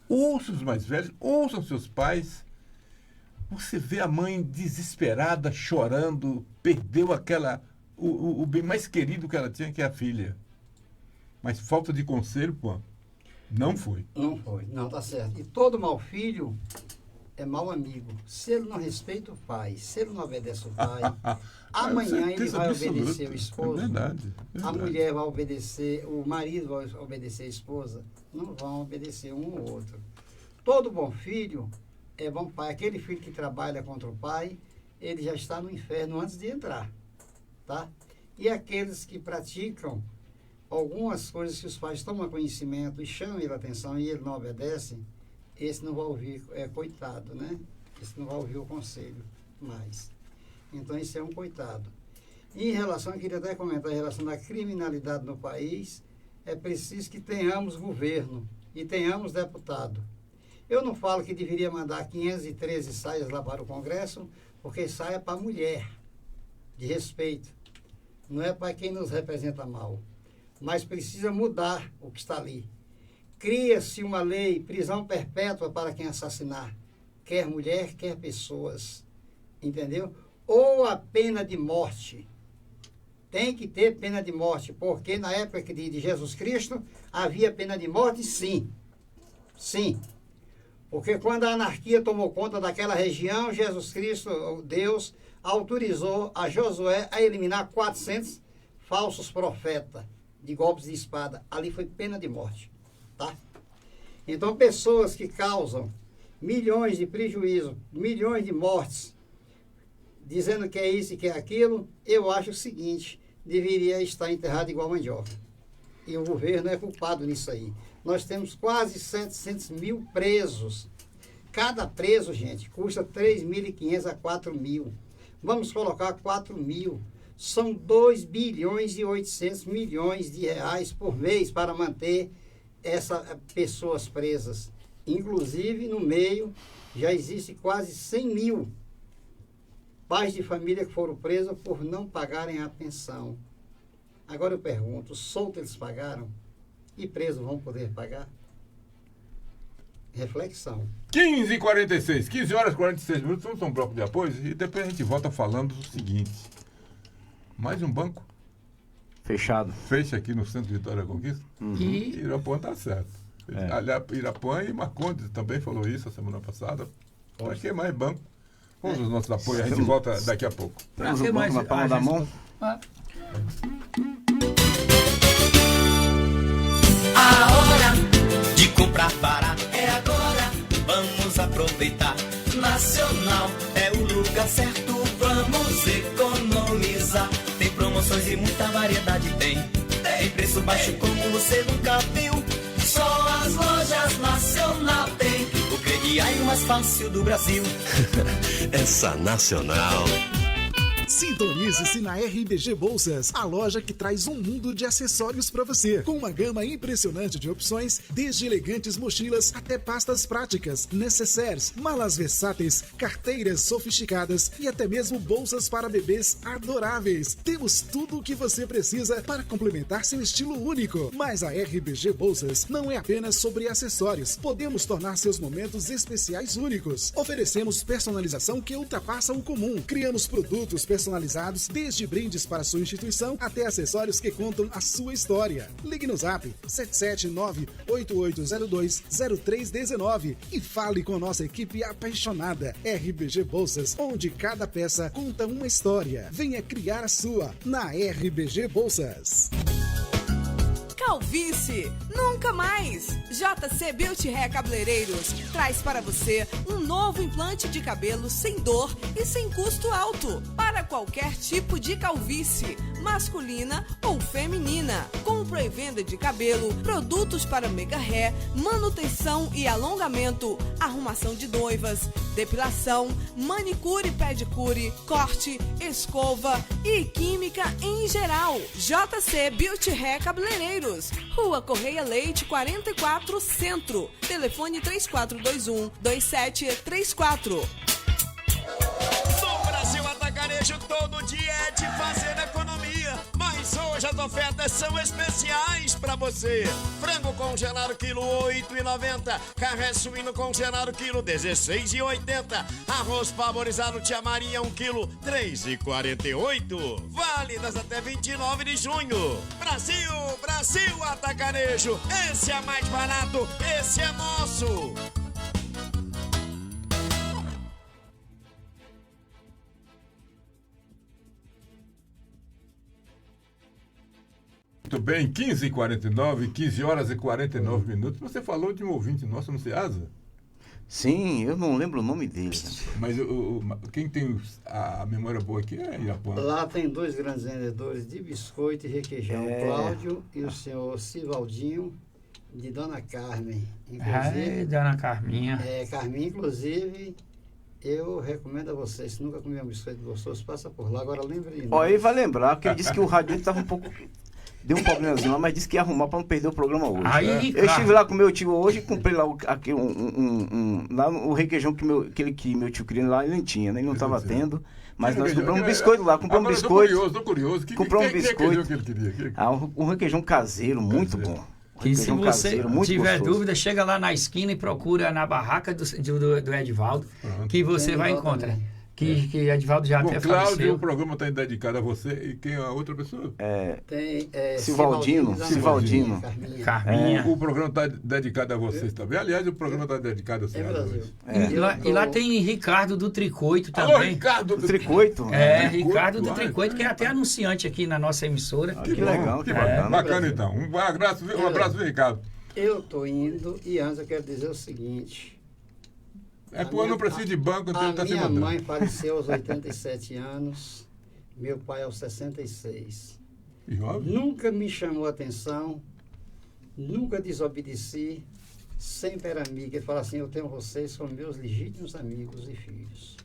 Speaker 3: Ouçam os mais velhos, ouçam seus pais. Você vê a mãe desesperada, chorando, perdeu o bem mais querido que ela tinha, que é a filha. Mas falta de conselho, não foi.
Speaker 6: Não foi, não, tá certo. E todo mau filho é mau amigo. Se ele não respeita o pai, se ele não obedece o pai, amanhã ele vai obedecer o esposo.
Speaker 3: É verdade.
Speaker 6: A mulher vai obedecer, o marido vai obedecer a esposa. Não vão obedecer um ou outro. Todo bom filho é bom pai. Aquele filho que trabalha contra o pai, ele já está no inferno antes de entrar. Tá? E aqueles que praticam algumas coisas que os pais tomam conhecimento e chamam ele a atenção e ele não obedece, esse não vai ouvir, coitado, né? Esse não vai ouvir o conselho mais. Então, esse é um coitado. E em relação, eu queria até comentar, em relação à criminalidade no país, é preciso que tenhamos governo e tenhamos deputado. Eu não falo que deveria mandar 513 saias lá para o Congresso, porque saia é para a mulher, de respeito. Não é para quem nos representa mal. Mas precisa mudar o que está ali. Cria-se uma lei, prisão perpétua para quem assassinar, quer mulher, quer pessoas, entendeu? Ou a pena de morte. Tem que ter pena de morte, porque na época de Jesus Cristo havia pena de morte, sim, Sim. Porque quando a anarquia tomou conta daquela região, Jesus Cristo, Deus, autorizou a Josué a eliminar 400 falsos profetas de golpes de espada. Ali foi pena de morte, tá? Então, pessoas que causam milhões de prejuízos, milhões de mortes, dizendo que é isso e que é aquilo, eu acho o seguinte, deveria estar enterrado igual mandioca. E o governo é culpado nisso aí. Nós temos quase 700 mil presos. Cada preso, gente, custa 3.500 a 4.000. Vamos colocar 4.000. São 2 bilhões e 800 milhões de reais por mês para manter essas pessoas presas. Inclusive, no meio, já existe quase 100 mil pais de família que foram presos por não pagarem a pensão. Agora eu pergunto, solto eles pagaram? E presos vão poder pagar? Reflexão.
Speaker 3: 15h46, 15 horas e 46 minutos, vamos a um bloco de apoio e depois a gente volta falando o seguinte. Mais um banco
Speaker 5: Fechado.
Speaker 3: fecha aqui no centro de Vitória da Conquista.
Speaker 4: E
Speaker 3: Irapuã tá certo. Aliás, Irapuã e Marcondes também falou isso a semana passada. Para que mais banco? Vamos aos nossos apoios, a gente volta daqui a pouco.
Speaker 5: Temos o banco na palma da mão.
Speaker 7: A hora de comprar barato é agora, vamos aproveitar. Nacional é o lugar certo, vamos economizar. Tem promoções e muita variedade tem. Tem preço baixo como você nunca viu. Só as lojas Nacional tem. O crediário mais fácil do Brasil.
Speaker 8: Essa Nacional.
Speaker 9: Sintonize-se na RBG Bolsas, a loja que traz um mundo de acessórios para você, com uma gama impressionante de opções, desde elegantes mochilas até pastas práticas, necessaires, malas versáteis, carteiras sofisticadas e até mesmo bolsas para bebês adoráveis. Temos tudo o que você precisa para complementar seu estilo único. Mas a RBG Bolsas não é apenas sobre acessórios. Podemos tornar seus momentos especiais únicos. Oferecemos personalização que ultrapassa o comum. Criamos produtos personalizados, desde brindes para sua instituição até acessórios que contam a sua história. Ligue no Zap 779-8802-0319 e fale com nossa equipe apaixonada. RBG Bolsas, onde cada peça conta uma história. Venha criar a sua na RBG Bolsas.
Speaker 10: Calvície, nunca mais! JC Beauty Hair Cabeleireiros traz para você um novo implante de cabelo sem dor e sem custo alto para qualquer tipo de calvície, masculina ou feminina. Compra e venda de cabelo, produtos para mega hair, manutenção e alongamento, arrumação de noivas, depilação, manicure e pedicure, corte, escova e química em geral. JC Beauty Hair Cabeleireiros, Rua Correia Leite 44 Centro, telefone 3421-2734.
Speaker 11: No Brasil Atacarejo todo dia é de fazer economia, mas hoje as ofertas são especiais pra você. Frango congelado quilo 8,90, carré suíno congelado quilo 16,80, arroz pavorizado Tia Maria 1 quilo 3,48, válidas até 29 de junho. Brasil, Brasil Atacarejo, esse é mais barato, esse é nosso.
Speaker 3: Muito bem, 15h49, 15 horas e 49 minutos. Você falou de um ouvinte nosso no Ceasa?
Speaker 5: Sim, eu não lembro o nome dele.
Speaker 3: Mas quem tem a memória boa aqui é Irapuã.
Speaker 6: Lá tem dois grandes vendedores de biscoito e requeijão, o Cláudio e o senhor Sivaldinho, de Dona Carmen. Inclusive,
Speaker 4: Dona Carminha.
Speaker 6: Carminha, inclusive, eu recomendo a vocês, se nunca comer um biscoito gostoso, passa por lá. Agora lembre de
Speaker 5: Ó, ele vai lembrar, porque ele disse que o rádio estava um pouco... Deu um problemazinho lá, mas disse que ia arrumar para não perder o programa hoje.
Speaker 4: Aí,
Speaker 5: eu estive lá com meu tio hoje e comprei lá lá o requeijão que meu tio queria lá, ele não tinha, né? Ele não estava tendo. Mas nós compramos um biscoito lá, compramos um biscoito.
Speaker 3: Tô curioso.
Speaker 5: Compramos um biscoito.
Speaker 3: Que ele queria?
Speaker 5: Um requeijão caseiro, muito bom.
Speaker 4: Que se você tiver
Speaker 5: gostoso.
Speaker 4: dúvida, chega lá na esquina e procura na barraca do Edivaldo, que você vai encontrar. que Edivaldo já
Speaker 3: Bom,
Speaker 4: até
Speaker 3: Cláudio,
Speaker 4: faleceu.
Speaker 3: o programa está dedicado a você. E quem é a outra pessoa?
Speaker 6: Tem
Speaker 5: Sivaldino.
Speaker 4: Carminha.
Speaker 3: O programa está dedicado a vocês também. Aliás, o programa está dedicado a senhora hoje.
Speaker 4: E lá tem Ricardo do Tricoito
Speaker 3: Alô,
Speaker 4: também.
Speaker 3: Ricardo do
Speaker 5: Tricoito?
Speaker 4: Ricardo do Tricoito, que é até anunciante aqui na nossa emissora.
Speaker 5: Que legal, que bacana.
Speaker 3: Bacana, então. Um abraço, viu, Ricardo.
Speaker 6: Eu estou indo e antes eu quero dizer o seguinte.
Speaker 3: Eu não preciso de banco, então está se
Speaker 6: minha
Speaker 3: mandando.
Speaker 6: mãe faleceu aos 87 anos, meu pai aos 66. Nunca me chamou a atenção, nunca desobedeci, sempre era amiga. Ele fala assim, eu tenho vocês como meus legítimos amigos e filhos.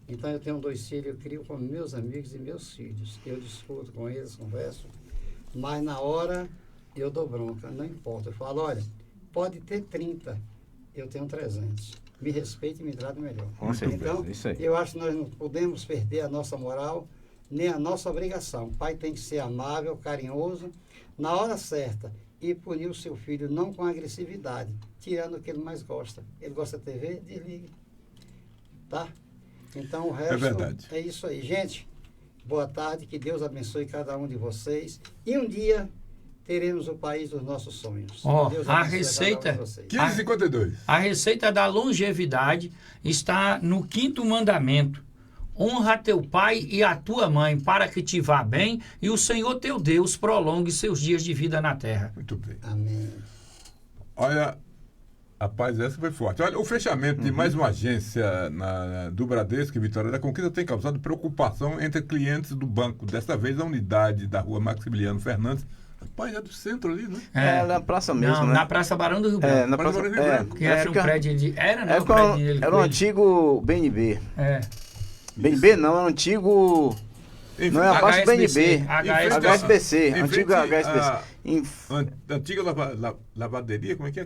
Speaker 6: Então eu tenho 2 filhos, eu crio como meus amigos e meus filhos. Eu discuto com eles, converso, mas na hora eu dou bronca, não importa. Eu falo, olha, pode ter 30, eu tenho 300. Me respeite e me trate melhor.
Speaker 5: Com certeza,
Speaker 6: então,
Speaker 5: isso aí.
Speaker 6: eu acho que nós não podemos perder a nossa moral, nem a nossa obrigação. O pai tem que ser amável, carinhoso, na hora certa, e punir o seu filho não com agressividade, tirando o que ele mais gosta. Ele gosta de TV? Desligue. Tá? Então, o resto é isso aí. Gente, boa tarde, que Deus abençoe cada um de vocês. E um dia teremos o país dos nossos sonhos.
Speaker 4: A receita
Speaker 3: 15,52.
Speaker 4: A receita da longevidade está no 5º mandamento. Honra teu pai e a tua mãe, para que te vá bem e o Senhor teu Deus prolongue seus dias de vida na terra.
Speaker 3: Muito bem.
Speaker 6: Amém.
Speaker 3: Olha, rapaz, essa foi forte. Olha, o fechamento de mais uma agência do Bradesco e Vitória da Conquista tem causado preocupação entre clientes do banco. Desta vez, a unidade da rua Maximiliano Fernandes. Rapaz, é do centro ali, né?
Speaker 5: Na praça mesmo,
Speaker 4: não,
Speaker 5: né?
Speaker 4: na Praça Barão do Rio Branco.
Speaker 5: Na praça,
Speaker 3: Barão do Rio Branco.
Speaker 4: Que era um prédio de... Era, né?
Speaker 5: Era um antigo BNB. BNB não, era um antigo... Não é abaixo do BNB. HSBC. Antigo HSBC.
Speaker 3: Antiga lavaderia, como é que é?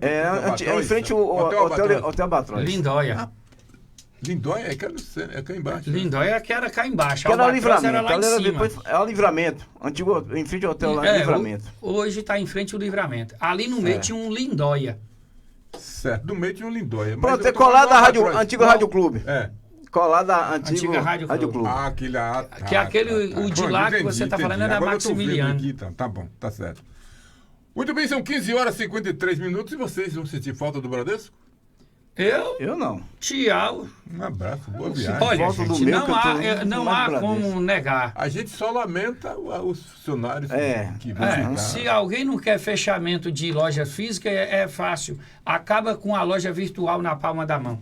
Speaker 5: Em frente ao Hotel Albatroz.
Speaker 4: Lindóia.
Speaker 3: Lindóia é cá embaixo.
Speaker 4: Lindóia é que era cá embaixo.
Speaker 5: Que era o Livramento.
Speaker 4: Era lá em cima.
Speaker 5: É o Livramento. Antigo, em frente ao Hotel Livramento.
Speaker 4: Hoje está em frente ao Livramento. Ali no meio tinha um Lindóia.
Speaker 3: Certo, no meio tinha um Lindóia.
Speaker 5: Pronto, é colado da antigo Rádio Clube. Colado da
Speaker 4: antiga Rádio Clube.
Speaker 3: Aquele
Speaker 4: que é aquele, o de lá que você está falando é da Maximiliano.
Speaker 3: Aqui, tá bom, tá certo. Muito bem, são 15h53 e vocês vão sentir falta do Bradesco?
Speaker 5: Eu não.
Speaker 3: Tchau. Um abraço, boa viagem.
Speaker 4: Olha, gente, não há como negar.
Speaker 3: A gente só lamenta os funcionários que vão ficar.
Speaker 4: Se alguém não quer fechamento de loja física, é fácil. Acaba com a loja virtual na palma da mão.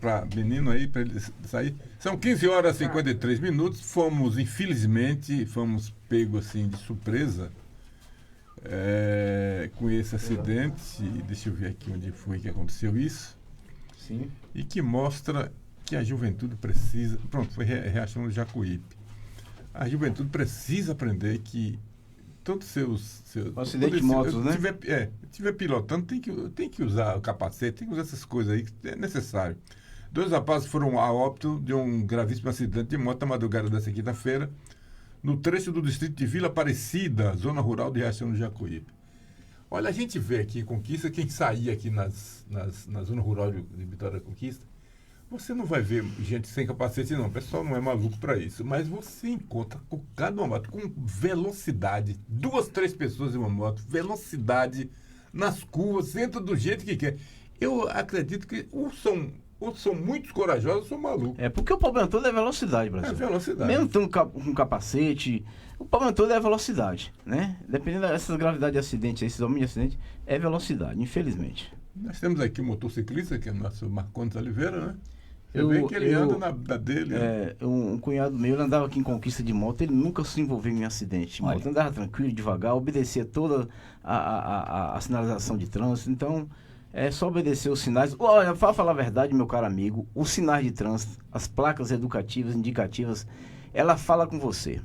Speaker 3: Para menino aí, para ele sair. São 15h53. Infelizmente, fomos pegos assim de surpresa com esse acidente. Deixa eu ver aqui onde foi que aconteceu isso.
Speaker 5: Sim.
Speaker 3: E que mostra que a juventude precisa... Pronto, foi Riachão do Jacuípe. A juventude precisa aprender que todos seus
Speaker 5: acidente de motos, né?
Speaker 3: Estiver pilotando, tem que usar o capacete, tem que usar essas coisas aí, que é necessário. 2 rapazes foram a óbito de um gravíssimo acidente de moto na madrugada desta quinta-feira, no trecho do distrito de Vila Aparecida, zona rural de Riachão do Jacuípe. Olha, a gente vê aqui em Conquista, quem sair aqui na zona rural de Vitória da Conquista, você não vai ver gente sem capacete, não. O pessoal não é maluco para isso. Mas você encontra com cada moto com velocidade, 2, 3 pessoas em uma moto, velocidade nas curvas, entra do jeito que quer. Eu acredito que ou são muito corajosos ou são malucos.
Speaker 5: Porque o problema todo é velocidade, Brasil.
Speaker 3: É velocidade.
Speaker 5: Mesmo tendo um capacete, o problema todo é a velocidade, né? Dependendo dessas gravidades de acidente, esses homens de acidente, é velocidade, infelizmente.
Speaker 3: Nós temos aqui um motociclista, que é o nosso Marcondes Oliveira, né? Eu vejo que ele anda na dele.
Speaker 5: Um cunhado meu, ele andava aqui em Conquista de moto, ele nunca se envolveu em acidente de moto. Andava tranquilo, devagar, obedecia toda a sinalização de trânsito. Então, é só obedecer os sinais. Olha, para falar a verdade, meu caro amigo, os sinais de trânsito, as placas educativas, indicativas, ela fala com você.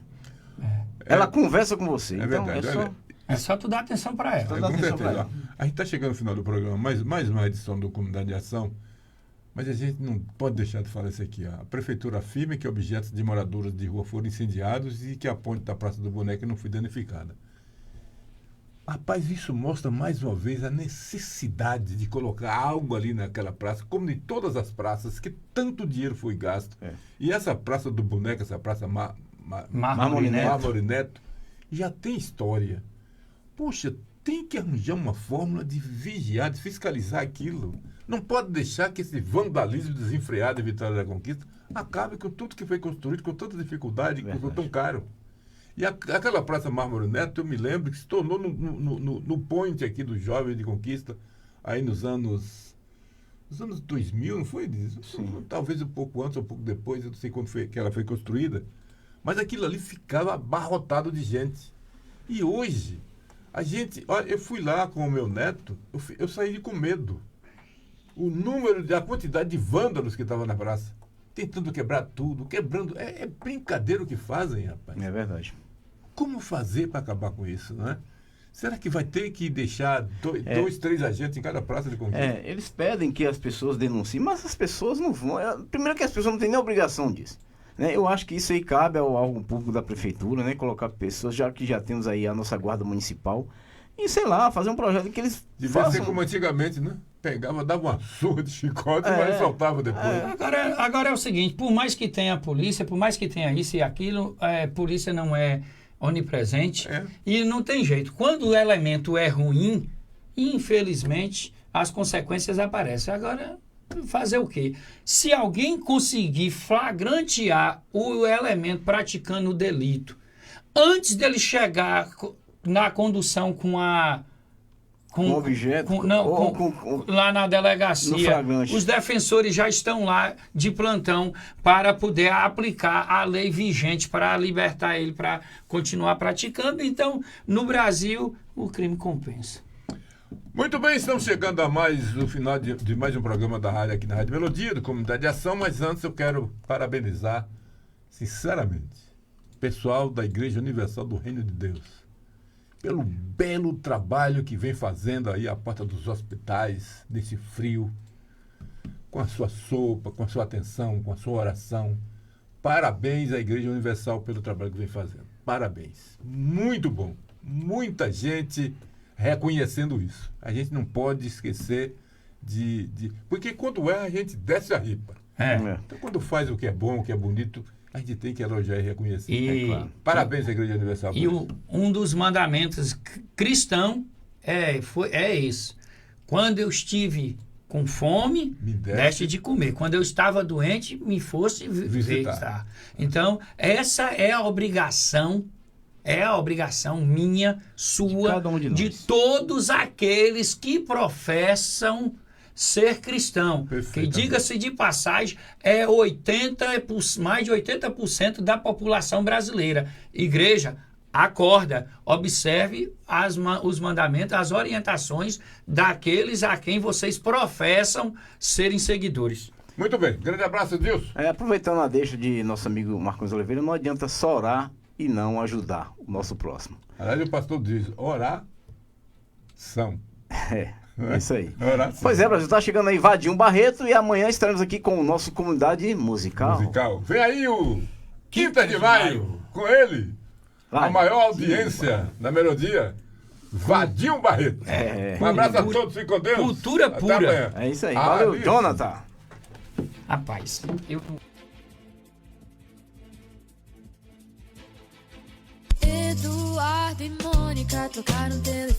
Speaker 5: Ela conversa com você. Então,
Speaker 3: verdade.
Speaker 4: É só tu dar atenção para ela.
Speaker 3: Com certeza. A gente está chegando no final do programa, mais uma edição do Comunidade de Ação. Mas a gente não pode deixar de falar isso aqui. A prefeitura afirma que objetos de moradores de rua foram incendiados e que a ponte da Praça do Boneco não foi danificada. Rapaz, isso mostra mais uma vez a necessidade de colocar algo ali naquela praça, como em todas as praças, que tanto dinheiro foi gasto. E essa praça do Boneco, essa praça
Speaker 4: Mármore
Speaker 3: Neto, já tem história. Poxa, tem que arranjar uma fórmula de vigiar, de fiscalizar aquilo. Não pode deixar que esse vandalismo desenfreado em Vitória da Conquista acabe com tudo que foi construído com tanta dificuldade, que custou tão caro. E aquela Praça Mármore Neto, eu me lembro que se tornou no point aqui do Jovem de Conquista, aí nos anos 2000, não foi disso? Talvez um pouco antes ou um pouco depois, eu não sei quando foi que ela foi construída. Mas aquilo ali ficava abarrotado de gente. E hoje, olha, eu fui lá com o meu neto, eu saí com medo. A quantidade de vândalos que estavam na praça, tentando quebrar tudo, quebrando. É brincadeira o que fazem, rapaz.
Speaker 5: É verdade.
Speaker 3: Como fazer para acabar com isso, né? Será que vai ter que deixar dois, 3 agentes em cada praça de conquista?
Speaker 5: Eles pedem que as pessoas denunciem, mas as pessoas não vão. Primeiro que as pessoas não têm nem obrigação disso. Né? Eu acho que isso aí cabe ao órgão público da prefeitura, né? Colocar pessoas, já que já temos aí a nossa guarda municipal, e sei lá, fazer um projeto em que eles
Speaker 3: devia ser como antigamente, né? Pegava, dava uma surra de chicote, mas soltava depois.
Speaker 4: Agora é o seguinte, por mais que tenha a polícia, por mais que tenha isso e aquilo, a polícia não é onipresente e não tem jeito. Quando o elemento é ruim, infelizmente, as consequências aparecem. Agora, fazer o quê? Se alguém conseguir flagrantear o elemento praticando o delito, antes dele chegar na condução com
Speaker 5: objeto,
Speaker 4: lá na delegacia, os defensores já estão lá de plantão para poder aplicar a lei vigente para libertar ele para continuar praticando. Então, no Brasil, o crime compensa.
Speaker 3: Muito bem, estamos chegando a mais o final de mais um programa da rádio aqui na Rádio Melodia, do Comunidade de Ação, mas antes eu quero parabenizar, sinceramente, o pessoal da Igreja Universal do Reino de Deus, pelo belo trabalho que vem fazendo aí à porta dos hospitais, nesse frio, com a sua sopa, com a sua atenção, com a sua oração. Parabéns à Igreja Universal pelo trabalho que vem fazendo. Parabéns. Muito bom. Muita gente reconhecendo isso. A gente não pode esquecer porque quando a gente desce a ripa. Então, quando faz o que é bom, o que é bonito, a gente tem que elogiar e reconhecer. Claro. Parabéns à Igreja Universal.
Speaker 4: E um dos mandamentos cristãos é esse. Quando eu estive com fome, me deste de comer. Quando eu estava doente, me fosse visitar. Então, essa é a obrigação minha, sua, de todos aqueles que professam ser cristão, que diga-se de passagem, é mais de 80% da população brasileira. Igreja, acorda, observe os mandamentos, as orientações daqueles a quem vocês professam serem seguidores.
Speaker 3: Muito bem, grande abraço, Dilson.
Speaker 5: Aproveitando a deixa de nosso amigo Marcos Oliveira, não adianta só orar e não ajudar o nosso próximo.
Speaker 3: Aliás, o pastor diz, oração.
Speaker 5: Isso aí. Pois é, Brasil, está chegando aí Vadinho Barreto e amanhã estaremos aqui com o nosso Comunidade Musical.
Speaker 3: Vem aí o Quinta de Maio, com ele, a maior audiência da Melodia, Vadinho Barreto. Um abraço a todos, fiquem com Deus.
Speaker 4: Cultura pura.
Speaker 5: É isso aí, valeu, Jonathan.
Speaker 4: Rapaz,
Speaker 12: Eduardo e Mônica tocaram telefone.